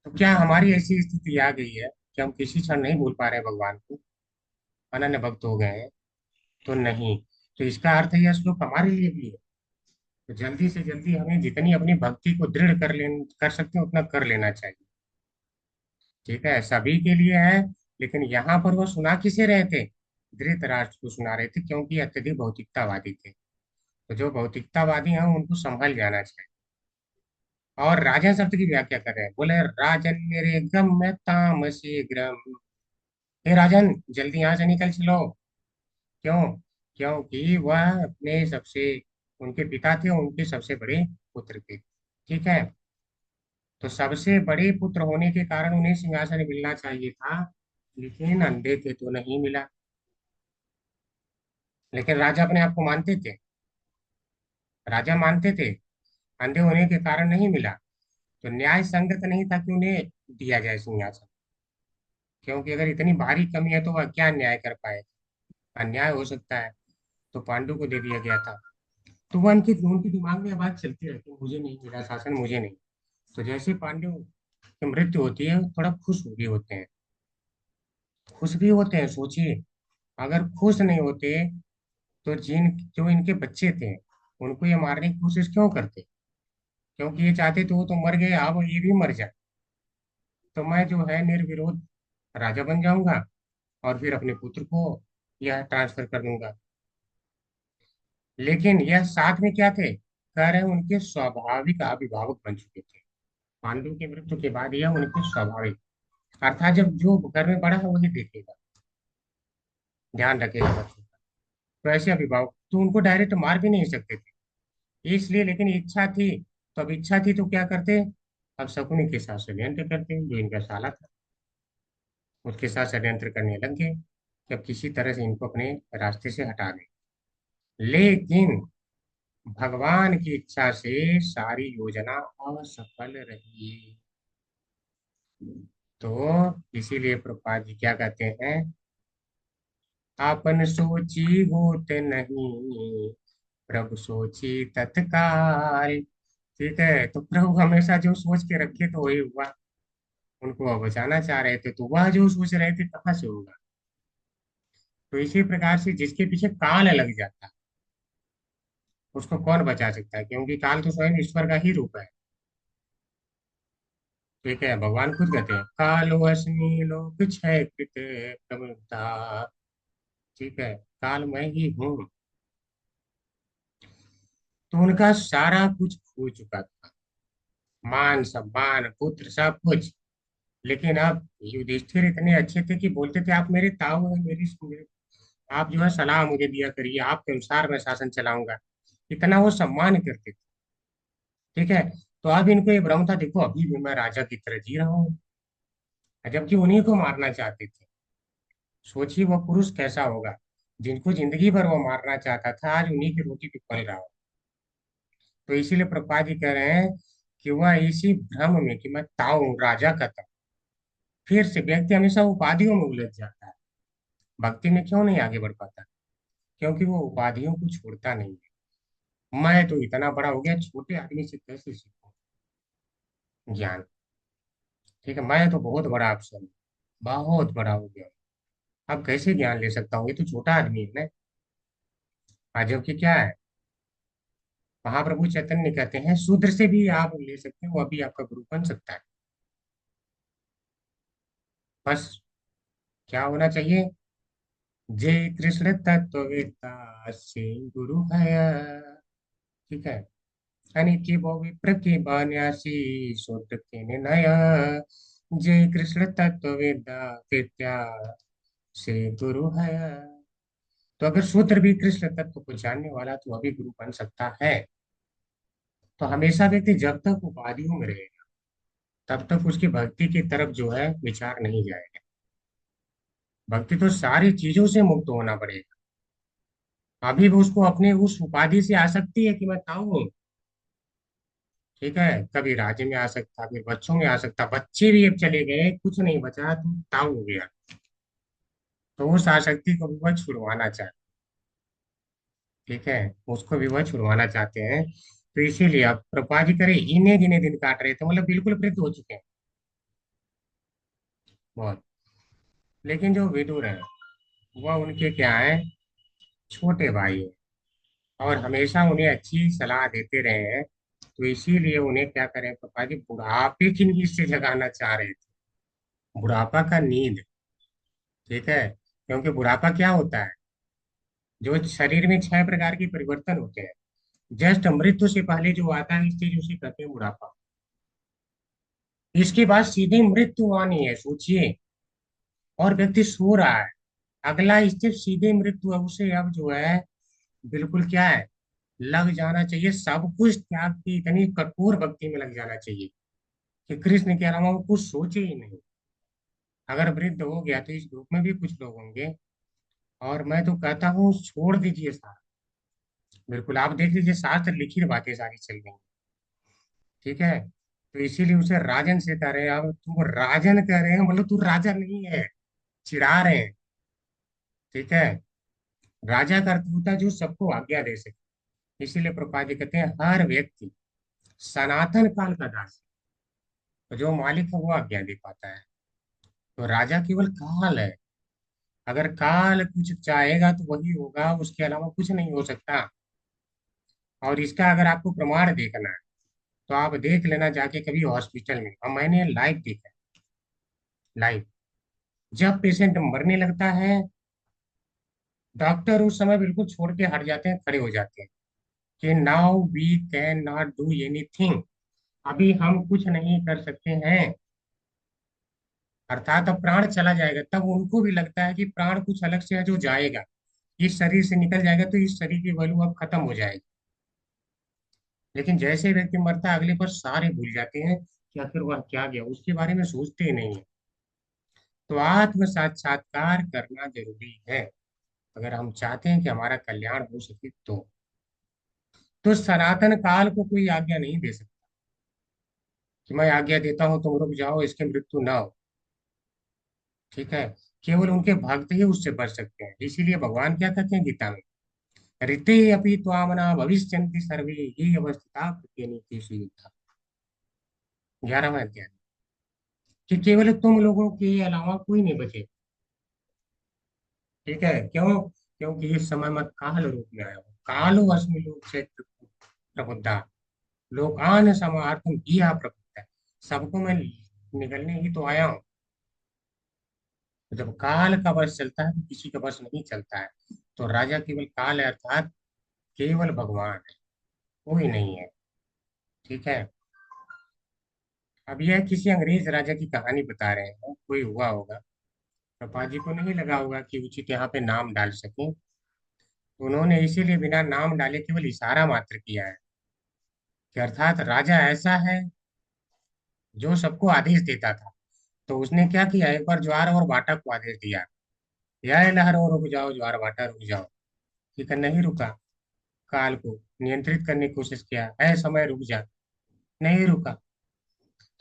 तो क्या हमारी ऐसी स्थिति आ गई है कि हम किसी क्षण नहीं भूल पा रहे हैं भगवान को, अनन्य भक्त हो गए हैं? तो नहीं। तो इसका अर्थ है यह श्लोक हमारे लिए भी है। तो जल्दी से जल्दी हमें जितनी अपनी भक्ति को दृढ़ कर सकते हैं उतना कर लेना चाहिए। ठीक है, सभी के लिए है। लेकिन यहाँ पर वो सुना किसे रहे थे? धृतराष्ट्र को सुना रहे थे, क्योंकि अत्यधिक भौतिकतावादी थे। तो जो भौतिकतावादी हैं उनको संभल जाना चाहिए। और राजन शब्द की व्याख्या कर रहे हैं, बोले राजन मेरे गम्य ताम शीघ्रम, हे राजन जल्दी यहाँ से निकल चलो। क्यों? क्योंकि वह अपने सबसे, उनके पिता थे, उनके सबसे बड़े पुत्र थे। ठीक है, तो सबसे बड़े पुत्र होने के कारण उन्हें सिंहासन मिलना चाहिए था, लेकिन अंधे थे तो नहीं मिला। लेकिन राजा अपने आप को मानते थे, राजा मानते थे, अंधे होने के कारण नहीं मिला। तो न्याय संगत नहीं था कि उन्हें दिया जाए सिंहासन, क्योंकि अगर इतनी भारी कमी है तो वह क्या न्याय कर पाए, अन्याय हो सकता है। तो पांडु को दे दिया गया था। तो वह उनके दिमाग में यह बात चलती रहती है, मुझे नहीं मिला शासन, मुझे नहीं। तो जैसे पांडु की मृत्यु होती है थोड़ा खुश भी होते हैं, खुश भी होते हैं। सोचिए, अगर खुश नहीं होते तो जो इनके बच्चे थे उनको ये मारने की कोशिश क्यों करते? क्योंकि ये चाहते तो वो तो मर गए, अब ये भी मर जाए तो मैं जो है निर्विरोध राजा बन जाऊंगा और फिर अपने पुत्र को यह ट्रांसफर कर दूंगा। लेकिन यह साथ में क्या थे, कह रहे हैं उनके स्वाभाविक अभिभावक बन चुके थे। पांडु की मृत्यु के बाद यह उनके स्वाभाविक, अर्थात जब जो घर में बड़ा है वही देखेगा, ध्यान रखेगा बच्चों का। तो ऐसे अभिभावक तो उनको डायरेक्ट मार भी नहीं सकते थे, इसलिए लेकिन इच्छा थी तो अब इच्छा थी तो क्या करते, अब शकुनी के साथ षड्यंत्र करते, जो इनका साला था उसके साथ षड्यंत्र करने लग गए कि अब किसी तरह से इनको अपने रास्ते से हटा दें। लेकिन भगवान की इच्छा से सारी योजना असफल रही। तो इसीलिए प्रभुपाद जी क्या कहते हैं, आपन सोची होत नहीं, प्रभु सोची तत्काल। ठीक है, तो प्रभु हमेशा जो सोच के रखे तो वही हुआ। उनको अब बचाना चाह रहे थे तो वह जो सोच रहे थे कहाँ से होगा। तो इसी प्रकार से जिसके पीछे काल लग जाता है उसको कौन बचा सकता है, क्योंकि काल तो स्वयं ईश्वर का ही रूप है। ठीक है, भगवान खुद कहते हैं कालो अस्मि लोक क्षय कृत प्रवृत्ता। ठीक है, काल मैं ही हूँ। तो उनका सारा कुछ खो चुका था, मान सम्मान पुत्र सब कुछ। लेकिन अब युधिष्ठिर इतने अच्छे थे कि बोलते थे आप मेरे ताऊ हैं, आप जो है सलाह मुझे दिया करिए, आपके अनुसार मैं शासन चलाऊंगा। इतना वो सम्मान करते थे। ठीक है, तो अब इनको ये भ्रम था, देखो अभी भी मैं राजा की तरह जी रहा हूँ, जबकि उन्हीं को मारना चाहते थे। सोचिए वो पुरुष कैसा होगा जिनको जिंदगी भर वो मारना चाहता था, आज उन्हीं की रोटी पे पल रहा हो। तो इसीलिए प्रभुपाद जी कह रहे हैं कि वह इसी भ्रम में कि मैं ताऊ हूँ, राजा का ताऊ। फिर से व्यक्ति हमेशा उपाधियों में उलझ जाता है, भक्ति में क्यों नहीं आगे बढ़ पाता, क्योंकि वो उपाधियों को छोड़ता नहीं है। मैं तो इतना बड़ा हो गया, छोटे आदमी से कैसे सीखूं ज्ञान। ठीक है, मैं तो बहुत बड़ा अफसर हूँ, बहुत बड़ा हो गया, अब कैसे ज्ञान ले सकता हूँ, ये तो छोटा आदमी है ना। अजब की क्या है, महाप्रभु चैतन्य कहते हैं शूद्र से भी आप ले सकते हैं, वो अभी आपका गुरु बन सकता है। बस क्या होना चाहिए, जय कृष्ण तत्ववेता से गुरु है। ठीक है, अनिति वो विप्र की बान्यासी शूद्र के नय, जय कृष्ण तत्ववेदा विद्या से गुरु है। तो अगर शूद्र भी कृष्ण तत्व को जानने वाला तो अभी गुरु बन सकता है। तो हमेशा व्यक्ति जब तक उपाधियों में रहेगा तब तक उसकी भक्ति की तरफ जो है विचार नहीं जाएगा। भक्ति तो सारी चीजों से मुक्त होना पड़ेगा। अभी भी उसको अपने उस उपाधि से आसक्ति है कि मैं ताऊ हूँ। ठीक है, कभी राज्य में आ सकता, फिर बच्चों में आ सकता, बच्चे भी अब चले गए, कुछ नहीं बचा, तो ताऊ हो गया। तो उस आसक्ति को भी वह छुड़वाना चाहते। ठीक है, उसको भी वह छुड़वाना चाहते हैं। तो इसीलिए अब प्रभुपाद जी करे इन्हें गिने दिन काट रहे थे, मतलब बिल्कुल वृद्ध हो चुके हैं बहुत। लेकिन जो विदुर है वह उनके क्या है, छोटे भाई है, और हमेशा उन्हें अच्छी सलाह देते रहे हैं। तो इसीलिए उन्हें क्या करें, पापा जी बुढ़ापे की नींद से जगाना चाह रहे थे, बुढ़ापा का नींद। ठीक है, क्योंकि बुढ़ापा क्या होता है, जो शरीर में 6 प्रकार के परिवर्तन होते हैं, जस्ट मृत्यु से पहले जो आता है स्टेज उसे कहते हैं बुढ़ापा। इसके बाद सीधी मृत्यु आनी है, सोचिए, और व्यक्ति सो रहा है, अगला स्टेप सीधे मृत्यु है, उसे अब जो है बिल्कुल क्या है, लग जाना चाहिए, सब कुछ त्याग की इतनी कठोर भक्ति में लग जाना चाहिए कि कृष्ण के अलावा वो कुछ सोचे ही नहीं। अगर वृद्ध हो गया तो इस ग्रुप में भी कुछ लोग होंगे, और मैं तो कहता हूँ छोड़ दीजिए सारा, बिल्कुल आप देख लीजिए शास्त्र लिखित बातें सारी चल रही हैं। ठीक है, तो इसीलिए उसे राजन से कह रहे हैं, अब तुम राजन कह रहे हैं मतलब तू राजा नहीं है, चिढ़ा रहे हैं। ठीक है, राजा का अर्थ होता है जो सबको आज्ञा दे सके। इसीलिए प्रभुपाद जी कहते हैं हर व्यक्ति सनातन काल का दास है, तो जो मालिक है वो आज्ञा दे पाता है। तो राजा केवल काल है, अगर काल कुछ चाहेगा तो वही होगा, उसके अलावा कुछ नहीं हो सकता। और इसका अगर आपको प्रमाण देखना है तो आप देख लेना जाके कभी हॉस्पिटल में, और मैंने लाइव देखा है, लाइव। जब पेशेंट मरने लगता है डॉक्टर उस समय बिल्कुल छोड़ के हट जाते हैं, खड़े हो जाते हैं कि now we can not do anything, अभी हम कुछ नहीं कर सकते हैं। अर्थात अब प्राण चला जाएगा, तब उनको भी लगता है कि प्राण कुछ अलग से है जो जाएगा, इस शरीर से निकल जाएगा तो इस शरीर की वैल्यू अब खत्म हो जाएगी। लेकिन जैसे व्यक्ति मरता है अगले पर सारे भूल जाते हैं कि आखिर वह क्या गया, उसके बारे में सोचते ही नहीं है। तो आत्म साक्षात्कार करना जरूरी है अगर हम चाहते हैं कि हमारा कल्याण हो सके तो सनातन काल को कोई आज्ञा नहीं दे सकता कि मैं आज्ञा देता हूं तुम रुक जाओ, इसकी मृत्यु ना हो। ठीक है, केवल उनके भक्त ही उससे बच सकते हैं। इसीलिए भगवान क्या कहते हैं गीता में, ऋते अपि त्वामना भविष्यन्ति सर्वे ये अवस्थिता प्रत्यनीकेषु युक्ता। 11वां अध्याय, कि केवल तुम लोगों के अलावा कोई नहीं बचे। ठीक है, क्यों? क्योंकि इस समय मैं काल रूप में आया हूँ। कालो अस्मि लोक क्षेत्र प्रबुद्धा लोकान समाहर्तुम ईहा प्रबुद्ध। सबको मैं निगलने ही तो आया हूँ। जब काल का वश चलता है तो किसी का वश नहीं चलता है। तो राजा केवल काल है, अर्थात केवल भगवान है, कोई नहीं है। ठीक है, अब यह किसी अंग्रेज राजा की कहानी बता रहे हैं, कोई हुआ होगा, पापा जी को नहीं लगा होगा कि उचित यहाँ पे नाम डाल सकें, तो उन्होंने इसीलिए बिना नाम डाले केवल इशारा मात्र किया है कि अर्थात राजा ऐसा है जो सबको आदेश देता था। तो उसने क्या किया, एक बार ज्वार और बाटा को आदेश दिया, या लहरों रुक जाओ, ज्वार बाटा रुक जाओ। ठीक है, नहीं रुका। काल को नियंत्रित करने की कोशिश किया, ऐ समय रुक जा, नहीं रुका।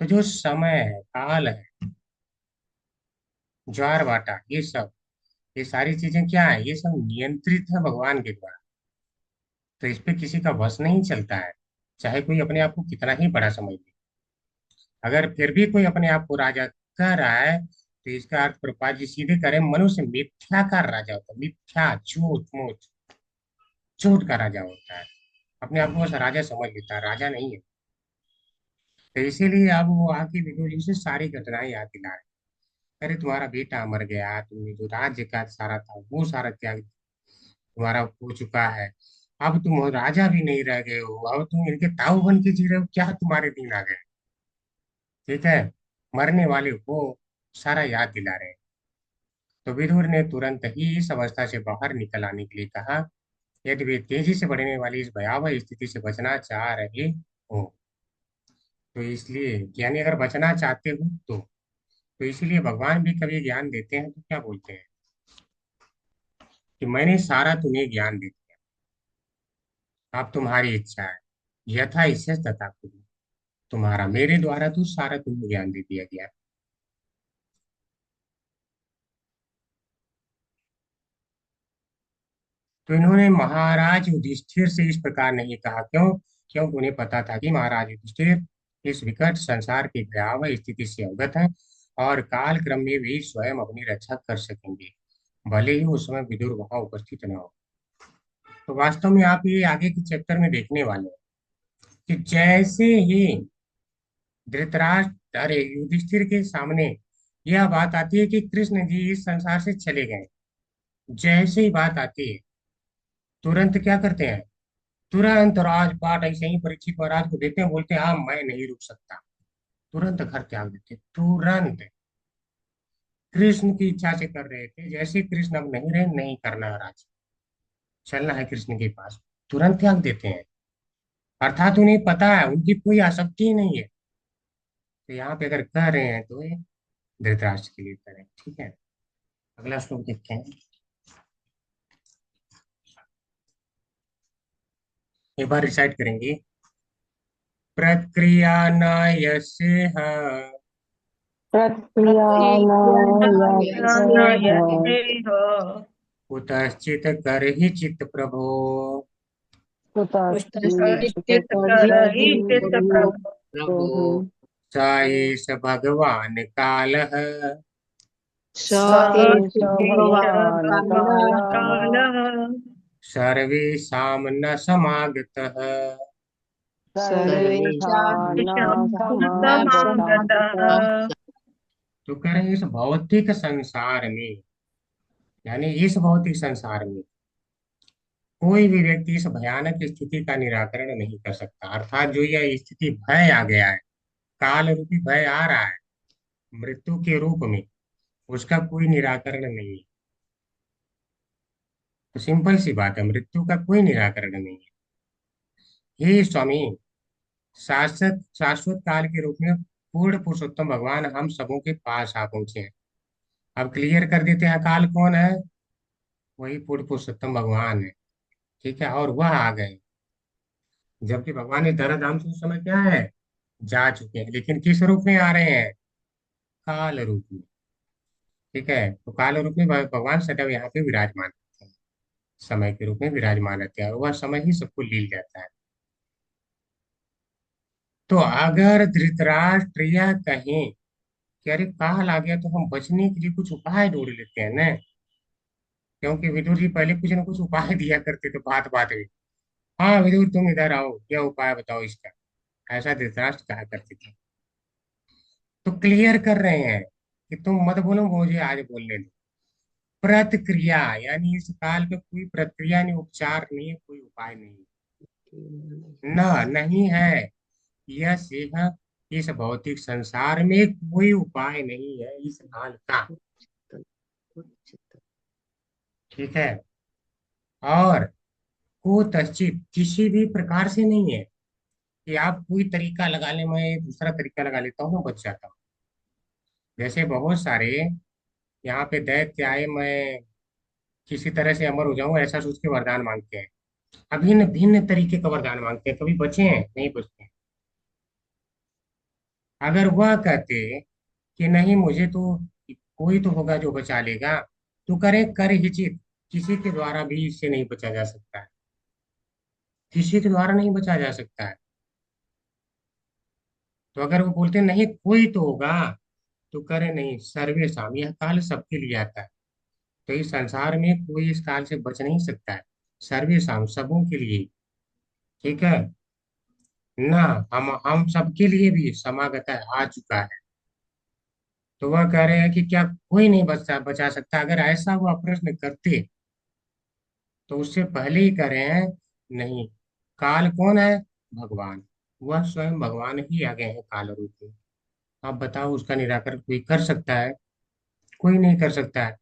तो जो समय है, काल है, ज्वार बाटा, ये सारी चीजें क्या है, ये सब नियंत्रित है भगवान के द्वारा। तो इस पे किसी का वश नहीं चलता है, चाहे कोई अपने आप को कितना ही बड़ा समझ ले। अगर फिर भी कोई अपने आप को राजा कह रहा है तो इसका अर्थ प्रभुपाद जी सीधे करें, मनुष्य मिथ्याकार राजा होता है। मिथ्या, झूठ मूठ, झूठ का राजा होता है। अपने आप को बस राजा समझ लेता है, राजा नहीं है। तो इसीलिए अब वो आके विदुर जी से सारी घटनाएं याद दिला रहे। अरे तुम्हारा बेटा मर गया, तुमने जो राज्य का सारा था वो सारा त्याग तुम्हारा हो चुका है। अब तुम राजा भी नहीं रह गए हो, अब तुम इनके ताऊ बन के जी रहे हो, क्या तुम्हारे दिन आ गए। ठीक है, मरने वाले को सारा याद दिला रहे हैं। तो विदुर ने तुरंत ही इस अवस्था से बाहर निकल आने के लिए कहा, यदि वे तेजी से बढ़ने वाली इस भयावह स्थिति से बचना चाह रहे हो तो इसलिए, यानी अगर बचना चाहते हो तो इसीलिए भगवान भी कभी ज्ञान देते हैं तो क्या बोलते हैं कि मैंने सारा तुम्हें ज्ञान दे दिया, अब तुम्हारी इच्छा है। यथा इच्छा तथा कुरु। तुम्हारा मेरे द्वारा तो सारा तुम्हें ज्ञान दे दिया गया। तो इन्होंने महाराज युधिष्ठिर से इस प्रकार नहीं कहा, क्यों? क्योंकि उन्हें पता था कि महाराज युधिष्ठिर इस विकट संसार की भयावह स्थिति से अवगत हैं और काल क्रम में भी स्वयं अपनी रक्षा कर सकेंगे, भले ही उस समय विदुर वहां उपस्थित न हो। तो वास्तव में आप ये आगे के चैप्टर में देखने वाले हैं कि जैसे ही धृतराष्ट्र, अरे युधिष्ठिर के सामने यह बात आती है कि कृष्ण जी इस संसार से चले गए, जैसे ही बात आती है तुरंत क्या करते हैं, तुरंत राजपाट ऐसे ही परीक्षित महाराज को देते हैं, बोलते हैं हाँ मैं नहीं रुक सकता, तुरंत घर त्याग देते हैं, तुरंत। कृष्ण की इच्छा से कर रहे थे, जैसे कृष्ण अब नहीं रहे, नहीं करना है राज, चलना है कृष्ण के पास, तुरंत त्याग देते हैं। अर्थात उन्हें पता है, उनकी कोई आसक्ति ही नहीं है। तो यहाँ पे अगर कह रहे हैं तो ये धृतराष्ट्र के लिए करें। ठीक है, अगला श्लोक देखते हैं, एक बार रिसाइट करेंगे। प्रक्रिया न यस्य कुतश्चित करहि चित प्रभो प्रभु स एष भगवान कालः सर्वेषां न समागतः। तो कह रहे हैं इस भौतिक संसार में, यानी इस भौतिक संसार में कोई भी व्यक्ति इस भयानक स्थिति का निराकरण नहीं कर सकता। अर्थात जो यह स्थिति भय आ गया है, काल रूपी भय आ रहा है मृत्यु के रूप में, उसका कोई निराकरण नहीं है। तो सिंपल सी बात है, मृत्यु का कोई निराकरण नहीं है। हे स्वामी, शाश्वत शाश्वत काल के रूप में पूर्ण पुरुषोत्तम भगवान हम सबों के पास आ पहुंचे हैं। अब क्लियर कर देते हैं काल कौन है। वही पूर्ण पुरुषोत्तम भगवान है। ठीक है, और वह आ गए। जबकि भगवान इस धरा धाम से उस समय क्या है, जा चुके हैं, लेकिन किस रूप में आ रहे हैं, काल रूप में। ठीक है, तो काल रूप में भगवान सदैव यहाँ पे विराजमान रहते हैं, समय के रूप में विराजमान रहते हैं, और वह समय ही सबको लील जाता है। तो अगर धृतराष्ट्र यह कहें कि अरे काल आ गया, तो हम बचने के लिए कुछ उपाय ढूंढ लेते हैं ना। क्योंकि विदुर जी पहले कुछ ना कुछ उपाय दिया करते थे बात बात में। हाँ विदुर, तुम इधर आओ, क्या उपाय बताओ इसका। ऐसा धृतराष्ट्र कहा करते थे। तो क्लियर कर रहे हैं कि तुम मत बोलो, मुझे आज बोलने दो। प्रतिक्रिया, यानी इस काल पे कोई प्रक्रिया नहीं, उपचार नहीं है, कोई उपाय नहीं है। न नहीं है। यह सिंह, इस भौतिक संसार में कोई उपाय नहीं है इस काल का। ठीक है, और कुतश्चित, किसी भी प्रकार से नहीं है कि आप कोई तरीका लगा ले, मैं दूसरा तरीका लगा लेता हूँ बच जाता हूँ। जैसे बहुत सारे यहाँ पे दैत्य आए, मैं किसी तरह से अमर हो जाऊं ऐसा सोच के वरदान मांगते हैं। अभिन्न भिन्न तरीके का वरदान मांगते हैं, कभी बचे हैं, नहीं बचते हैं। अगर वह कहते कि नहीं, मुझे तो कोई तो होगा जो बचा लेगा, तो करे कर हिचित, किसी के द्वारा भी इससे नहीं बचा जा सकता है। किसी के द्वारा नहीं बचा जा सकता है। तो अगर वो बोलते नहीं कोई तो होगा, तो करे नहीं, सर्वेशम, यह काल सबके लिए आता है। तो इस संसार में कोई इस काल से बच नहीं सकता है। सर्वेशम, सबों के लिए। ठीक है ना, हम सबके लिए भी समागत है, आ चुका है। तो वह कह रहे हैं कि क्या कोई नहीं बचा सकता। अगर ऐसा वह प्रश्न करते, तो उससे पहले ही कह रहे हैं नहीं, काल कौन है, भगवान। वह स्वयं भगवान ही आ गए हैं काल रूप में। आप बताओ, उसका निराकरण कोई कर सकता है, कोई नहीं कर सकता है।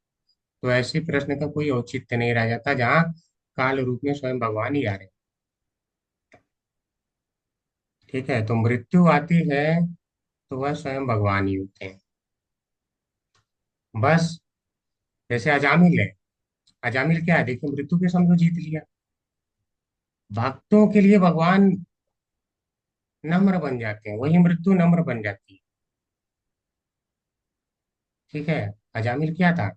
तो ऐसे प्रश्न का कोई औचित्य नहीं रह जाता जहाँ काल रूप में स्वयं भगवान ही आ रहे हैं। ठीक है, तो मृत्यु आती है तो वह स्वयं भगवान ही होते हैं। बस, जैसे अजामिल है। अजामिल क्या है, देखिए मृत्यु के समझो जीत लिया। भक्तों के लिए भगवान नम्र बन जाते हैं, वही मृत्यु नम्र बन जाती है। ठीक है, अजामिल क्या था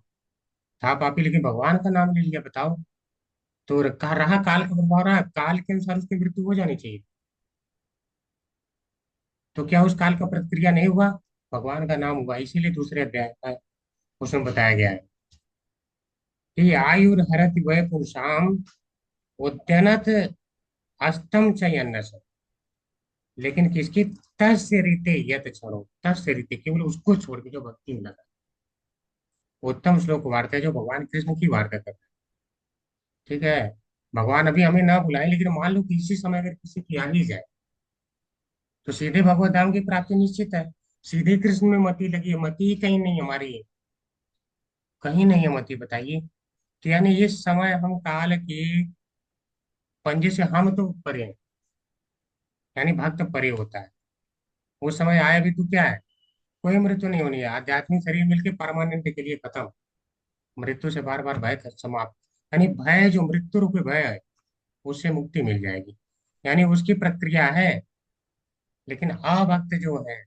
पापी, लेकिन भगवान का नाम ले लिया। बताओ, तो रहा काल का प्रभाव, रहा काल के अनुसार उसकी मृत्यु हो जानी चाहिए। तो क्या उस काल का प्रतिक्रिया नहीं हुआ, भगवान का नाम हुआ। इसीलिए दूसरे अध्याय का उसमें बताया गया है कि आयुर्हरत वै पुरुषाम उद्यनत अस्तम चयन। लेकिन किसकी, तस्य रीते यत छोड़ो, तस्य रीते, केवल उसको छोड़ के जो भक्ति में लगा। उत्तम श्लोक वार्ता है जो भगवान कृष्ण की वार्ता करता है। ठीक है, भगवान अभी हमें ना बुलाए, लेकिन मान लो कि इसी समय अगर किसी की आ ही जाए, तो सीधे भगवत धाम की प्राप्ति निश्चित है। सीधे कृष्ण में मति लगी है, मति ही कहीं नहीं हमारी, कहीं नहीं है मति, बताइए। तो यानी इस समय हम काल के पंजे से हम तो परे हैं, यानी भक्त परे होता है। उस समय आया भी तो क्या है, कोई मृत्यु नहीं होनी है, आध्यात्मिक शरीर मिलके परमानेंट के लिए खत्म। मृत्यु से बार बार भय समाप्त, यानी भय जो मृत्यु रूपी भय है, उससे मुक्ति मिल जाएगी। यानी उसकी प्रक्रिया है। लेकिन अभक्त जो है,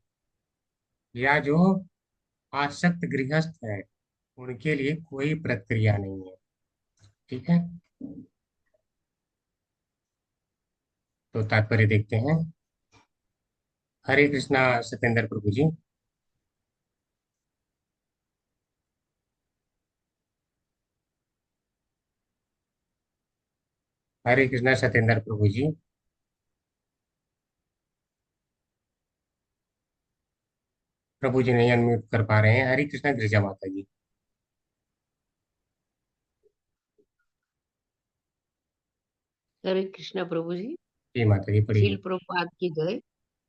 या जो आसक्त गृहस्थ है, उनके लिए कोई प्रक्रिया नहीं है। ठीक है, तो तात्पर्य देखते हैं। हरे कृष्णा सत्येंद्र प्रभु जी। हरे कृष्णा सत्येंद्र प्रभु जी। प्रभु जी नहीं अनम्यूट कर पा रहे हैं। हरे कृष्णा गिरिजा माता जी। हरे कृष्णा प्रभु जी। जी माता जी, शील पढ़िए। प्रभुपाद की जय।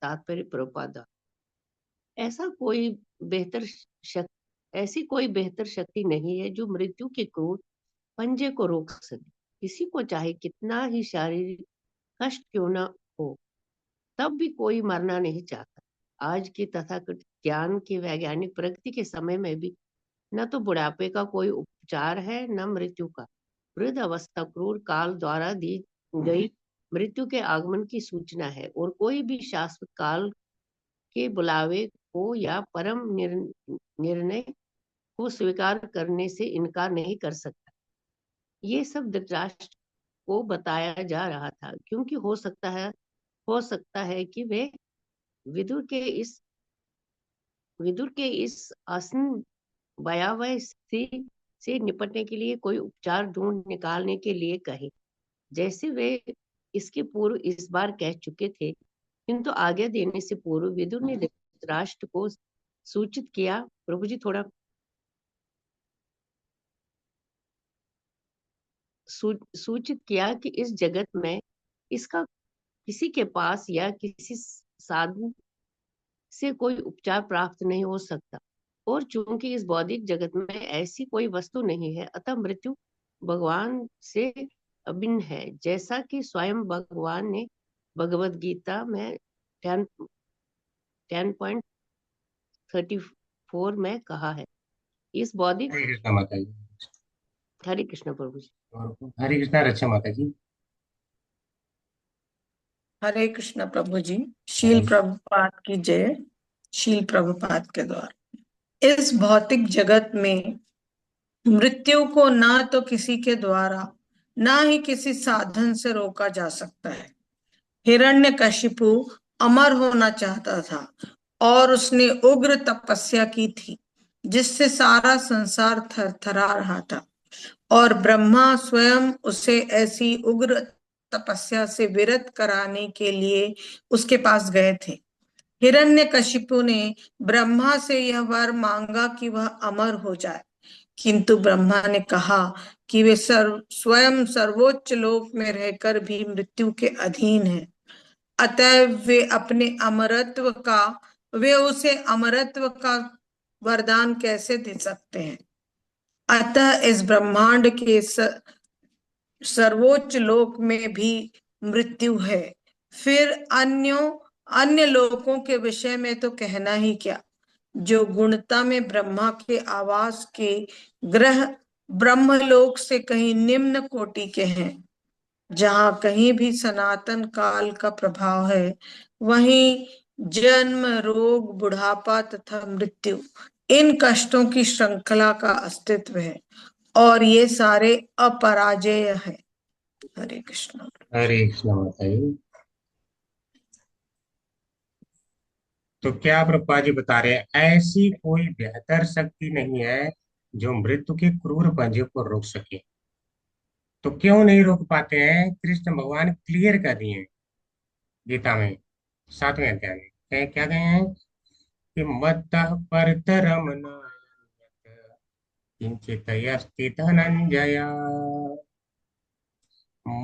तात्पर्य प्रभुपाद। ऐसा कोई बेहतर शक्ति ऐसी कोई बेहतर शक्ति नहीं है जो मृत्यु के क्रूर पंजे को रोक सके। किसी को चाहे कितना ही शारीरिक कष्ट क्यों ना हो, तब भी कोई मरना नहीं चाहता। आज की तथाकथित ज्ञान की वैज्ञानिक प्रगति के समय में भी न तो बुढ़ापे का कोई उपचार है न मृत्यु का। वृद्ध अवस्था क्रूर काल द्वारा दी गई मृत्यु के आगमन की सूचना है और कोई भी शाश्वत काल के बुलावे को या परम निर्णय को स्वीकार करने से इनकार नहीं कर सकता। ये सब धृतराष्ट्र को बताया जा रहा था क्योंकि हो सकता है कि वे विदुर के इस आसन भयावह स्थिति से निपटने के लिए कोई उपचार ढूंढ निकालने के लिए कहे, जैसे वे इसके पूर्व इस बार कह चुके थे। किंतु आज्ञा देने से पूर्व विदुर ने धृतराष्ट्र को सूचित किया, प्रभु जी थोड़ा सूचित किया कि इस जगत में इसका किसी के पास या किसी साधु से कोई उपचार प्राप्त नहीं हो सकता। और चूंकि इस बौद्धिक जगत में ऐसी कोई वस्तु नहीं है, अतः मृत्यु भगवान से अभिन्न है, जैसा कि स्वयं भगवान ने भगवत गीता में 10.34 में कहा है। इस बौद्धिक हरे कृष्णा माता जी। हरे कृष्ण प्रभु जी। हरे कृष्णा रक्षा माता जी। हरे कृष्ण प्रभु जी। शील प्रभुपाद की जय। शील प्रभुपाद के द्वारा इस भौतिक जगत में मृत्यु को ना तो किसी के द्वारा ना ही किसी साधन से रोका जा सकता है। हिरण्यकशिपु अमर होना चाहता था और उसने उग्र तपस्या की थी जिससे सारा संसार थरथरा रहा था, और ब्रह्मा स्वयं उसे ऐसी उग्र तपस्या से विरत कराने के लिए उसके पास गए थे। हिरण्यकशिपु ने ब्रह्मा से यह वर मांगा कि वह अमर हो जाए, किंतु ब्रह्मा ने कहा कि वे स्वयं सर्वोच्च लोक में रहकर भी मृत्यु के अधीन हैं, अतः वे उसे अमरत्व का वरदान कैसे दे सकते हैं। अतः इस ब्रह्मांड के सर्वोच्च लोक में भी मृत्यु है। फिर अन्य लोकों के विषय में तो कहना ही क्या, जो गुणता में ब्रह्मा के आवास के ग्रह ब्रह्मलोक से कहीं निम्न कोटि के हैं। जहाँ कहीं भी सनातन काल का प्रभाव है, वहीं जन्म, रोग, बुढ़ापा तथा मृत्यु, इन कष्टों की श्रृंखला का अस्तित्व है, और ये सारे अपराजेय है। हरे कृष्ण। हरे कृष्णा माता जी। तो क्या प्रभुपाद जी बता रहे हैं, ऐसी कोई बेहतर शक्ति नहीं है जो मृत्यु के क्रूर पंजे को रोक सके। तो क्यों नहीं रोक पाते हैं? कृष्ण भगवान क्लियर कर दिए हैं गीता में 7वें अध्याय में। क्या कहे हैं कि मत्तः परतरम न किंचित अस्ति धनंजय।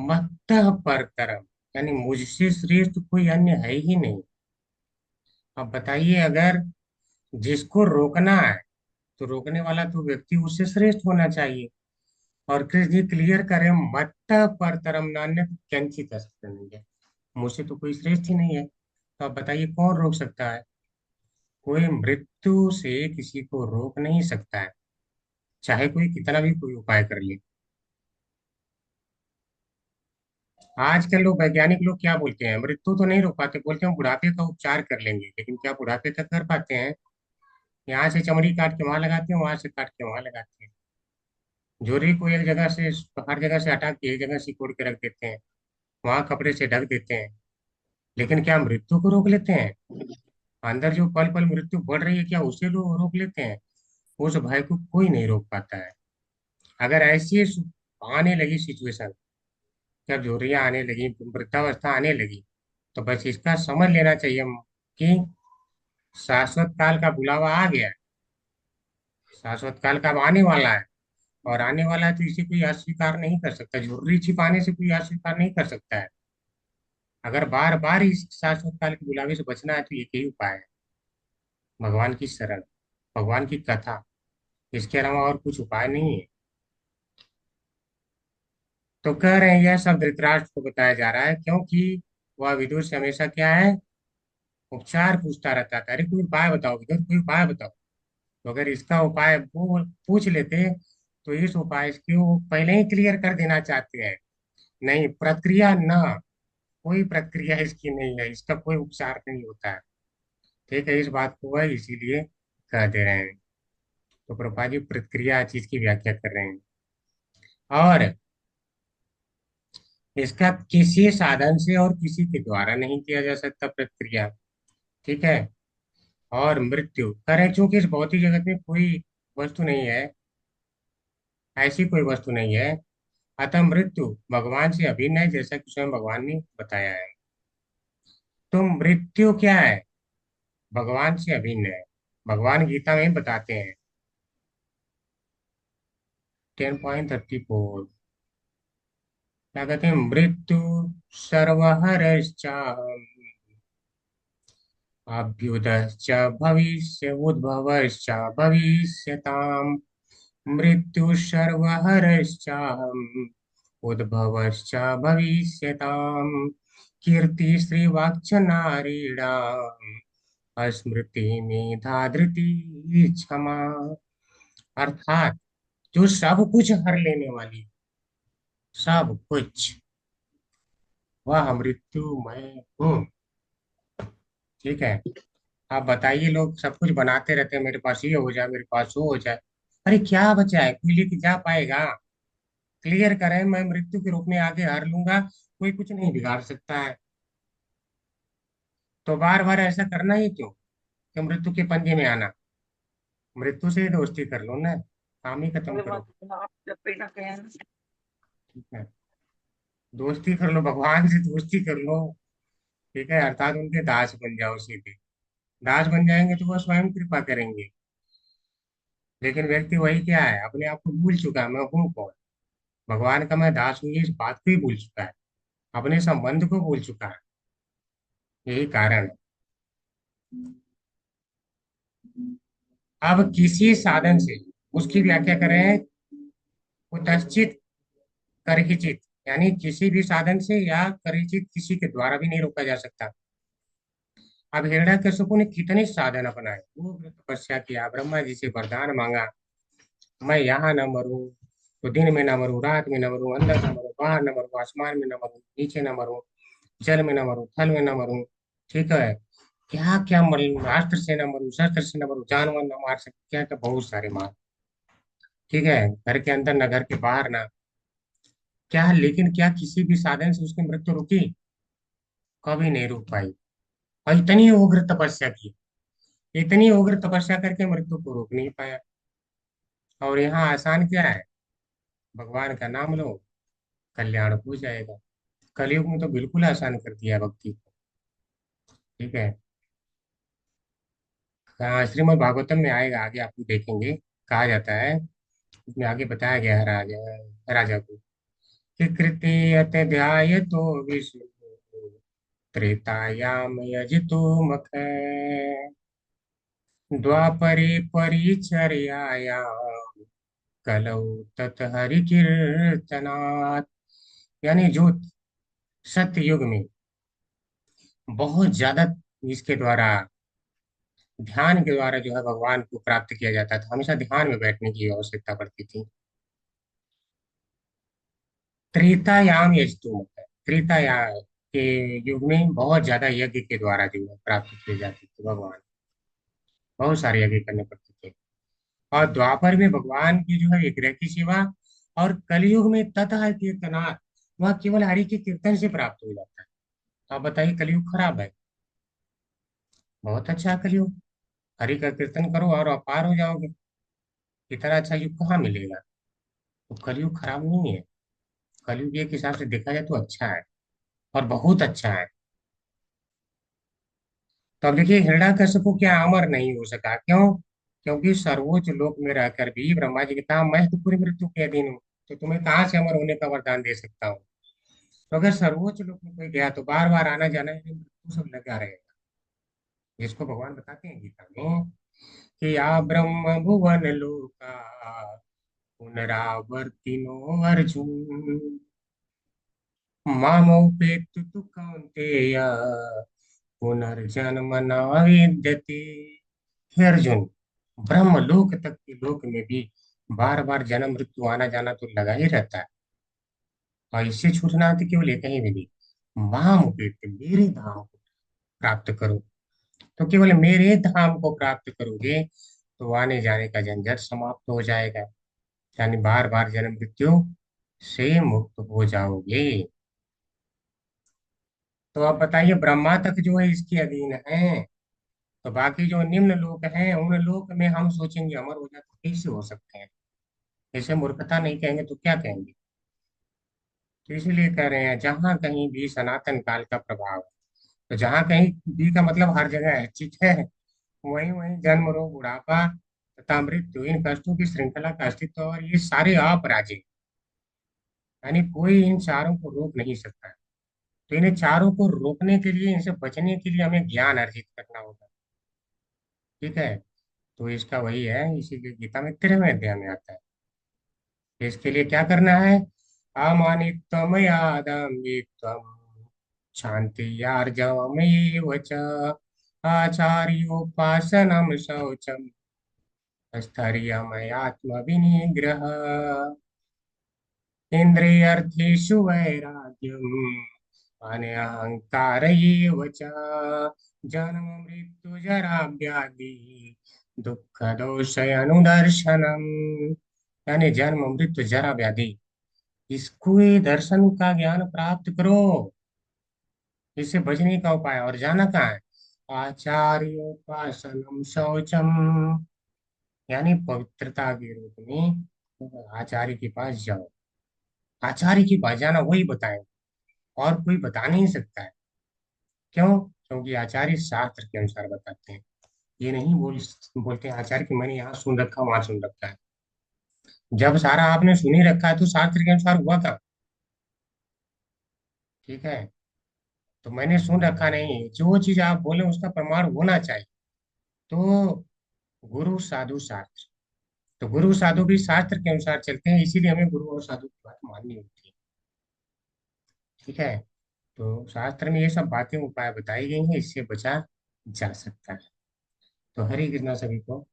मत्तः परतरम यानी मुझसे श्रेष्ठ कोई अन्य है ही नहीं। अब बताइए, अगर जिसको रोकना है तो रोकने वाला तो व्यक्ति उससे श्रेष्ठ होना चाहिए। और कृष्ण जी क्लियर करें, मत्तः परतरम नान्य किंचित अस्ति धनंजय, मुझसे तो कोई श्रेष्ठ ही नहीं है। तो अब बताइए कौन रोक सकता है? कोई मृत्यु से किसी को रोक नहीं सकता है, चाहे कोई कितना भी कोई उपाय कर ले। आजकल लोग, वैज्ञानिक लोग क्या बोलते हैं, मृत्यु तो नहीं रोक पाते, बोलते हैं बुढ़ापे का उपचार कर लेंगे। लेकिन क्या बुढ़ापे तक कर पाते हैं? यहाँ से चमड़ी काट के वहां लगाते हैं, वहां से काट के वहां लगाते हैं। झुर्री को एक जगह से, हर जगह से हटा के एक जगह सिकोड़ के रख देते हैं, वहां कपड़े से ढक देते हैं। लेकिन क्या मृत्यु को रोक लेते हैं? अंदर जो पल पल मृत्यु बढ़ रही है, क्या उसे लोग रोक लेते हैं? उस भय को कोई नहीं रोक पाता है। अगर ऐसी आने लगी सिचुएशन, जब झुर्रियां आने लगी, वृद्धावस्था आने लगी, तो बस इसका समझ लेना चाहिए कि शाश्वत काल का बुलावा आ गया है। शाश्वत काल का अब आने वाला है, और आने वाला है तो इसे कोई अस्वीकार नहीं कर सकता। झुर्री छिपाने से कोई अस्वीकार नहीं कर सकता है। अगर बार बार इस शाश्वत काल के बुलावे से बचना है तो एक ही उपाय है, भगवान की शरण, भगवान की कथा। इसके अलावा और कुछ उपाय नहीं है। तो कह रहे हैं यह सब धृतराष्ट्र को बताया जा रहा है क्योंकि वह विदुर से हमेशा क्या है, उपचार पूछता रहता था। अरे कोई उपाय बताओ विदुर, कोई उपाय बताओ। तो अगर इसका उपाय वो पूछ लेते तो इस उपाय की वो पहले ही क्लियर कर देना चाहते हैं। नहीं, प्रक्रिया ना, कोई प्रक्रिया इसकी नहीं है, इसका कोई उपचार नहीं होता है। ठीक है, इस बात को वह इसीलिए कह दे रहे हैं। तो प्रभुपाद जी प्रक्रिया चीज की व्याख्या कर रहे हैं। और इसका किसी साधन से और किसी के द्वारा नहीं किया जा सकता प्रक्रिया। ठीक है। और मृत्यु करें, चूंकि इस भौतिक जगत में कोई वस्तु नहीं है, ऐसी कोई वस्तु नहीं है, अतः मृत्यु भगवान से अभिन्न है, जैसा कि स्वयं भगवान ने बताया है। तो मृत्यु क्या है, भगवान से अभिन्न है। भगवान गीता में बताते हैं 10.34, क्या कहते हैं, मृत्यु सर्वहरश्चाहम् अभ्युदश्च भविष्य उद्भवश्च भविष्यताम् मृत्यु सर्वहरश्चाहम् उद्भवश्च भविष्यताम् कीर्ति श्रीवाक्च नारीणाम् स्मृति मेधा धृति क्षमा। अर्थात जो सब कुछ हर लेने वाली, सब कुछ, वह मृत्यु मैं हूँ। ठीक है। आप बताइए, लोग सब कुछ बनाते रहते हैं, मेरे पास ये हो जाए, मेरे पास वो हो जाए। अरे क्या बचा है, कोई लेके जा पाएगा? क्लियर करें, मैं मृत्यु के रूप में आगे हार लूंगा, कोई कुछ नहीं बिगाड़ सकता है। तो बार बार ऐसा करना ही क्यों कि मृत्यु के पंजे में आना? मृत्यु से ही दोस्ती कर लो ना, काम ही खत्म करो। ठीक है, दोस्ती कर लो, भगवान से दोस्ती कर लो। ठीक है, अर्थात उनके दास बन जाओ सीधे। दास बन जाएंगे तो वो स्वयं कृपा करेंगे। लेकिन व्यक्ति वही क्या है, अपने आप को भूल चुका है, मैं हूँ कौन। भगवान का मैं दास हूँ, ये इस बात को ही भूल चुका है, अपने संबंध को भूल चुका है। यही कारण है। अब किसी साधन से, उसकी व्याख्या करें, कुतश्चित करहिचित, यानी किसी भी साधन से या करहिचित किसी के द्वारा भी नहीं रोका जा सकता। अब हिरण्यकशिपु ने कितने साधन अपनाए, वो तपस्या किया, ब्रह्मा जी से वरदान मांगा, मैं यहाँ न मरूं, तो दिन में न मरूं, रात में न मरूं, अंदर न मरूं, बाहर न मरूं, आसमान में न मरूं, नीचे न मरूं, जल में न मरूं, थल में न मरूं। ठीक है, क्या क्या मरूं, अस्त्र से न मरूं, शस्त्र से न मरूं, जानवर न मार सकते, क्या क्या बहुत सारे मार। ठीक है, घर के अंदर न घर के बाहर ना, क्या, लेकिन क्या किसी भी साधन से उसकी मृत्यु रुकी? कभी नहीं रुक पाई। और इतनी उग्र तपस्या की, इतनी उग्र तपस्या करके मृत्यु को रोक नहीं पाया। और यहाँ आसान क्या है, भगवान का नाम लो, कल्याण हो जाएगा। कलयुग में तो बिल्कुल आसान कर दिया भक्ति को। ठीक है, श्रीमद् भागवतम में आएगा आगे, आप देखेंगे, कहा जाता है, उसमें आगे बताया गया है राजा राजा को कि कृत्यत ध्याय तो विष्णु त्रेतायाम यजितो मख द्वापरे परिचर्यायाम कलौ तत् हरि कीर्तनात्। यानी जो सत्य युग में बहुत ज्यादा इसके द्वारा, ध्यान के द्वारा जो है भगवान को प्राप्त किया जाता था, हमेशा ध्यान में बैठने की आवश्यकता पड़ती थी। त्रेतायाम यजतु मुक्त, त्रेताया के युग में बहुत ज्यादा यज्ञ के द्वारा जो है प्राप्त किए जाते थे भगवान, बहुत सारे यज्ञ करने पड़ते थे। और द्वापर में भगवान की जो है विग्रह की सेवा, और कलयुग में ततः कीर्तनाथ, वह केवल हरि के कीर्तन से प्राप्त हो जाता है। तो आप बताइए, कलयुग खराब है? बहुत अच्छा है कलयुग, हरि का कीर्तन करो और अपार हो जाओगे। इतना अच्छा युग कहाँ मिलेगा? तो कलयुग खराब नहीं है, कलयुग एक हिसाब से देखा जाए तो अच्छा है, और बहुत अच्छा है। तो अब देखिए, हिरण्यकशिपु क्या अमर नहीं हो सका, क्यों? क्योंकि सर्वोच्च लोक में रहकर भी ब्रह्मा जी ने कहा मैं तो पूरी मृत्यु के अधीन हूँ, तो तुम्हें कहाँ से अमर होने का वरदान दे सकता हूँ। तो अगर सर्वोच्च लोक में कोई गया तो बार बार आना जाना, यानी मृत्यु सब लगा रहेगा। जिसको भगवान बताते हैं गीता में कि या ब्रह्म भुवन लोका पुनरावर्तिनो अर्जुन मामोपेतु तु कौन्तेय पुनर्जन्म न विद्यते। हे अर्जुन, ब्रह्म लोक तक के लोक में भी बार बार जन्म मृत्यु आना जाना तो लगा ही रहता है, और इससे छूटना तो केवल एक ही विधि, मामोपेत, मेरे धाम को प्राप्त करो। तो केवल मेरे धाम को प्राप्त करोगे तो आने जाने का झंझट समाप्त हो जाएगा, यानी बार बार जन्म मृत्यु से मुक्त हो जाओगे। तो अब बताइए, ब्रह्मा तक जो है इसके अधीन है, तो बाकी जो निम्न लोक हैं उन लोक में हम सोचेंगे अमर हो जाए तो कैसे हो सकते हैं? ऐसे मूर्खता नहीं कहेंगे तो क्या कहेंगे? तो इसीलिए कह रहे हैं जहां कहीं भी सनातन काल का प्रभाव है, तो जहां कहीं भी का मतलब हर जगह है, ठीक है, वहीं वहीं जन्म रोग बुढ़ापा तथा मृत्यु, इन कष्टों की श्रृंखला का अस्तित्व, और ये सारे अपराजित, यानी कोई इन चारों को रोक नहीं सकता। तो इन्हें चारों को रोकने के लिए, इनसे बचने के लिए हमें ज्ञान अर्जित करना होगा, ठीक है। तो इसका वही है, इसीलिए गीता में 13वें अध्याय में आता है। इसके लिए क्या करना है? अमानित्वमयादम्बित्वम शान्तिर्जवमेव च आचार्योपासनं शौचम स्थैर्यमयात्मविनिग्रह इन्द्रियार्थेषु वैराग्यम् अनहंकार एव च जन्म मृत्यु जरा व्याधि दुख दोषय अनुदर्शनम, यानी जन्म मृत्यु जरा व्याधि, इसको ये दर्शन का ज्ञान प्राप्त करो, इससे बचने का उपाय। और जाना कहाँ है? आचार्योपासनम शौचम, यानी पवित्रता के रूप में आचार्य के पास जाओ। आचार्य के पास जाना वही बताएं, और कोई बता नहीं सकता है। क्यों? क्योंकि आचार्य शास्त्र के अनुसार बताते हैं। ये नहीं बोलते हैं आचार्य कि मैंने यहाँ सुन रखा वहां सुन रखा है। जब सारा आपने सुन ही रखा है तो शास्त्र के अनुसार हुआ था, ठीक है। तो मैंने सुन रखा नहीं, जो चीज आप बोले उसका प्रमाण होना चाहिए। तो गुरु साधु शास्त्र, तो गुरु साधु भी शास्त्र के अनुसार चलते हैं, इसीलिए हमें गुरु और साधु की बात माननी होती है, ठीक है। तो शास्त्र में ये सब बातें उपाय बताई गई हैं, इससे बचा जा सकता है। तो हरे कृष्णा सभी को,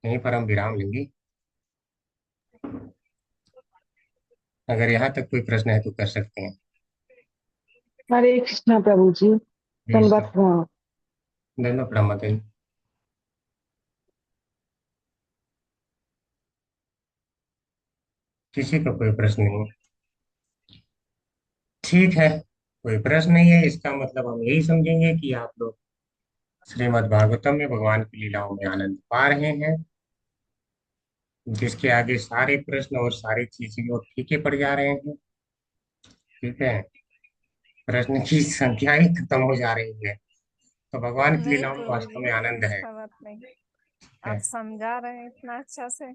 यहीं पर हम विराम लेंगे। अगर यहाँ तक कोई प्रश्न है तो कर सकते हैं। हरे कृष्णा प्रभु जी, दंडवत प्रणाम। धन्यवाद प्रणाम माता जी। किसी का कोई प्रश्न नहीं? ठीक है, कोई प्रश्न नहीं है, इसका मतलब हम यही समझेंगे कि आप लोग श्रीमद् भागवतम में भगवान की लीलाओं में आनंद पा रहे हैं, जिसके आगे सारे प्रश्न और सारी चीजें और फीके पड़ जा रहे हैं, ठीक है। प्रश्न की संख्या ही खत्म हो जा रही है, तो भगवान की नहीं लीलाओं में वास्तव में आनंद है। ऐसा बात नहीं, आप समझा रहे हैं इतना अच्छा से।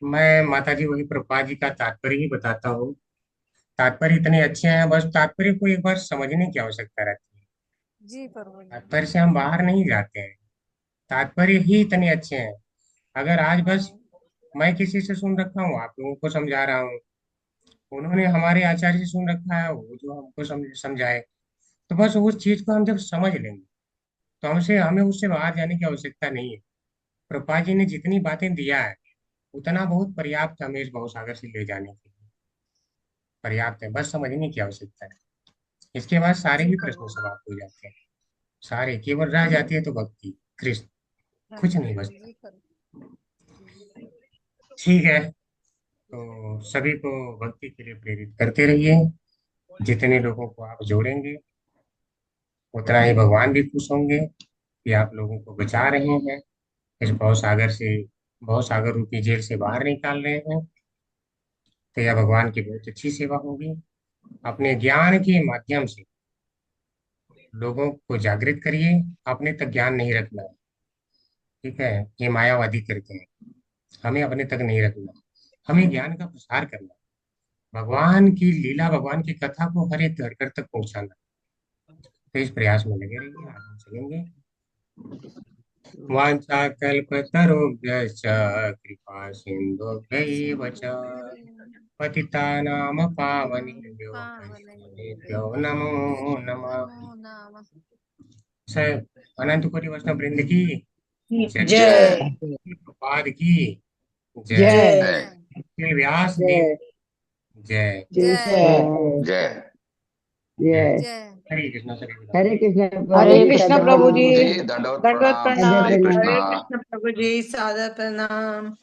मैं माता जी वही प्रभुपाद जी का तात्पर्य ही बताता हूँ। तात्पर्य इतने अच्छे हैं, बस तात्पर्य को एक बार समझने की आवश्यकता रहती है। जी प्रभु जी। तात्पर्य से हम बाहर नहीं जाते हैं, तात्पर्य ही इतने अच्छे हैं। अगर आज बस मैं किसी से सुन रखा हूँ, आप लोगों को समझा रहा हूँ, उन्होंने हमारे आचार्य से सुन रखा है, वो जो हमको समझाए, तो बस उस चीज को हम जब समझ लेंगे तो हमें उससे बाहर जाने की आवश्यकता नहीं है। प्रभुपाद जी ने जितनी बातें दिया है उतना बहुत पर्याप्त है, हमें इस भवसागर से ले जाने के लिए पर्याप्त है, बस समझने की आवश्यकता है। इसके बाद सारे ही प्रश्न समाप्त हो जाते हैं, सारे, केवल रह जाती है तो भक्ति, कृष्ण, कुछ नहीं बचता। ठीक है, तो सभी को भक्ति के लिए प्रेरित करते रहिए। जितने लोगों को आप जोड़ेंगे उतना ही भगवान भी खुश होंगे कि आप लोगों को बचा रहे हैं, इस भवसागर से, भवसागर रूपी जेल से बाहर निकाल रहे हैं। तो यह भगवान की बहुत अच्छी सेवा होगी। अपने ज्ञान के माध्यम से लोगों को जागृत करिए, अपने तक ज्ञान नहीं रखना, ठीक है। ये मायावादी करते हैं, हमें अपने तक नहीं रखना, हमें ज्ञान का प्रसार करना, भगवान की लीला, भगवान की कथा को हर एक घर घर तक पहुंचाना। तो इस प्रयास में लगे रहिए, आगे चलेंगे। वाञ्छाकल्पतरुभ्यश्च कृपा सिन्धुभ्यैव च पतितानां पावनेभ्यो वैष्णवेभ्यो नमो नमः। नमो नमः। अनंत कोटि वैष्णव वृंद की जय प्रभुपाद की जय। जय व्यास देव जय। जय जय जय। हरे कृष्ण सर। हरे कृष्ण हरे कृष्ण प्रभु जी दंडवत दंडवत प्रणाम। प्रणाम। हरे कृष्णा। हरे कृष्ण प्रभु जी सादर प्रणाम।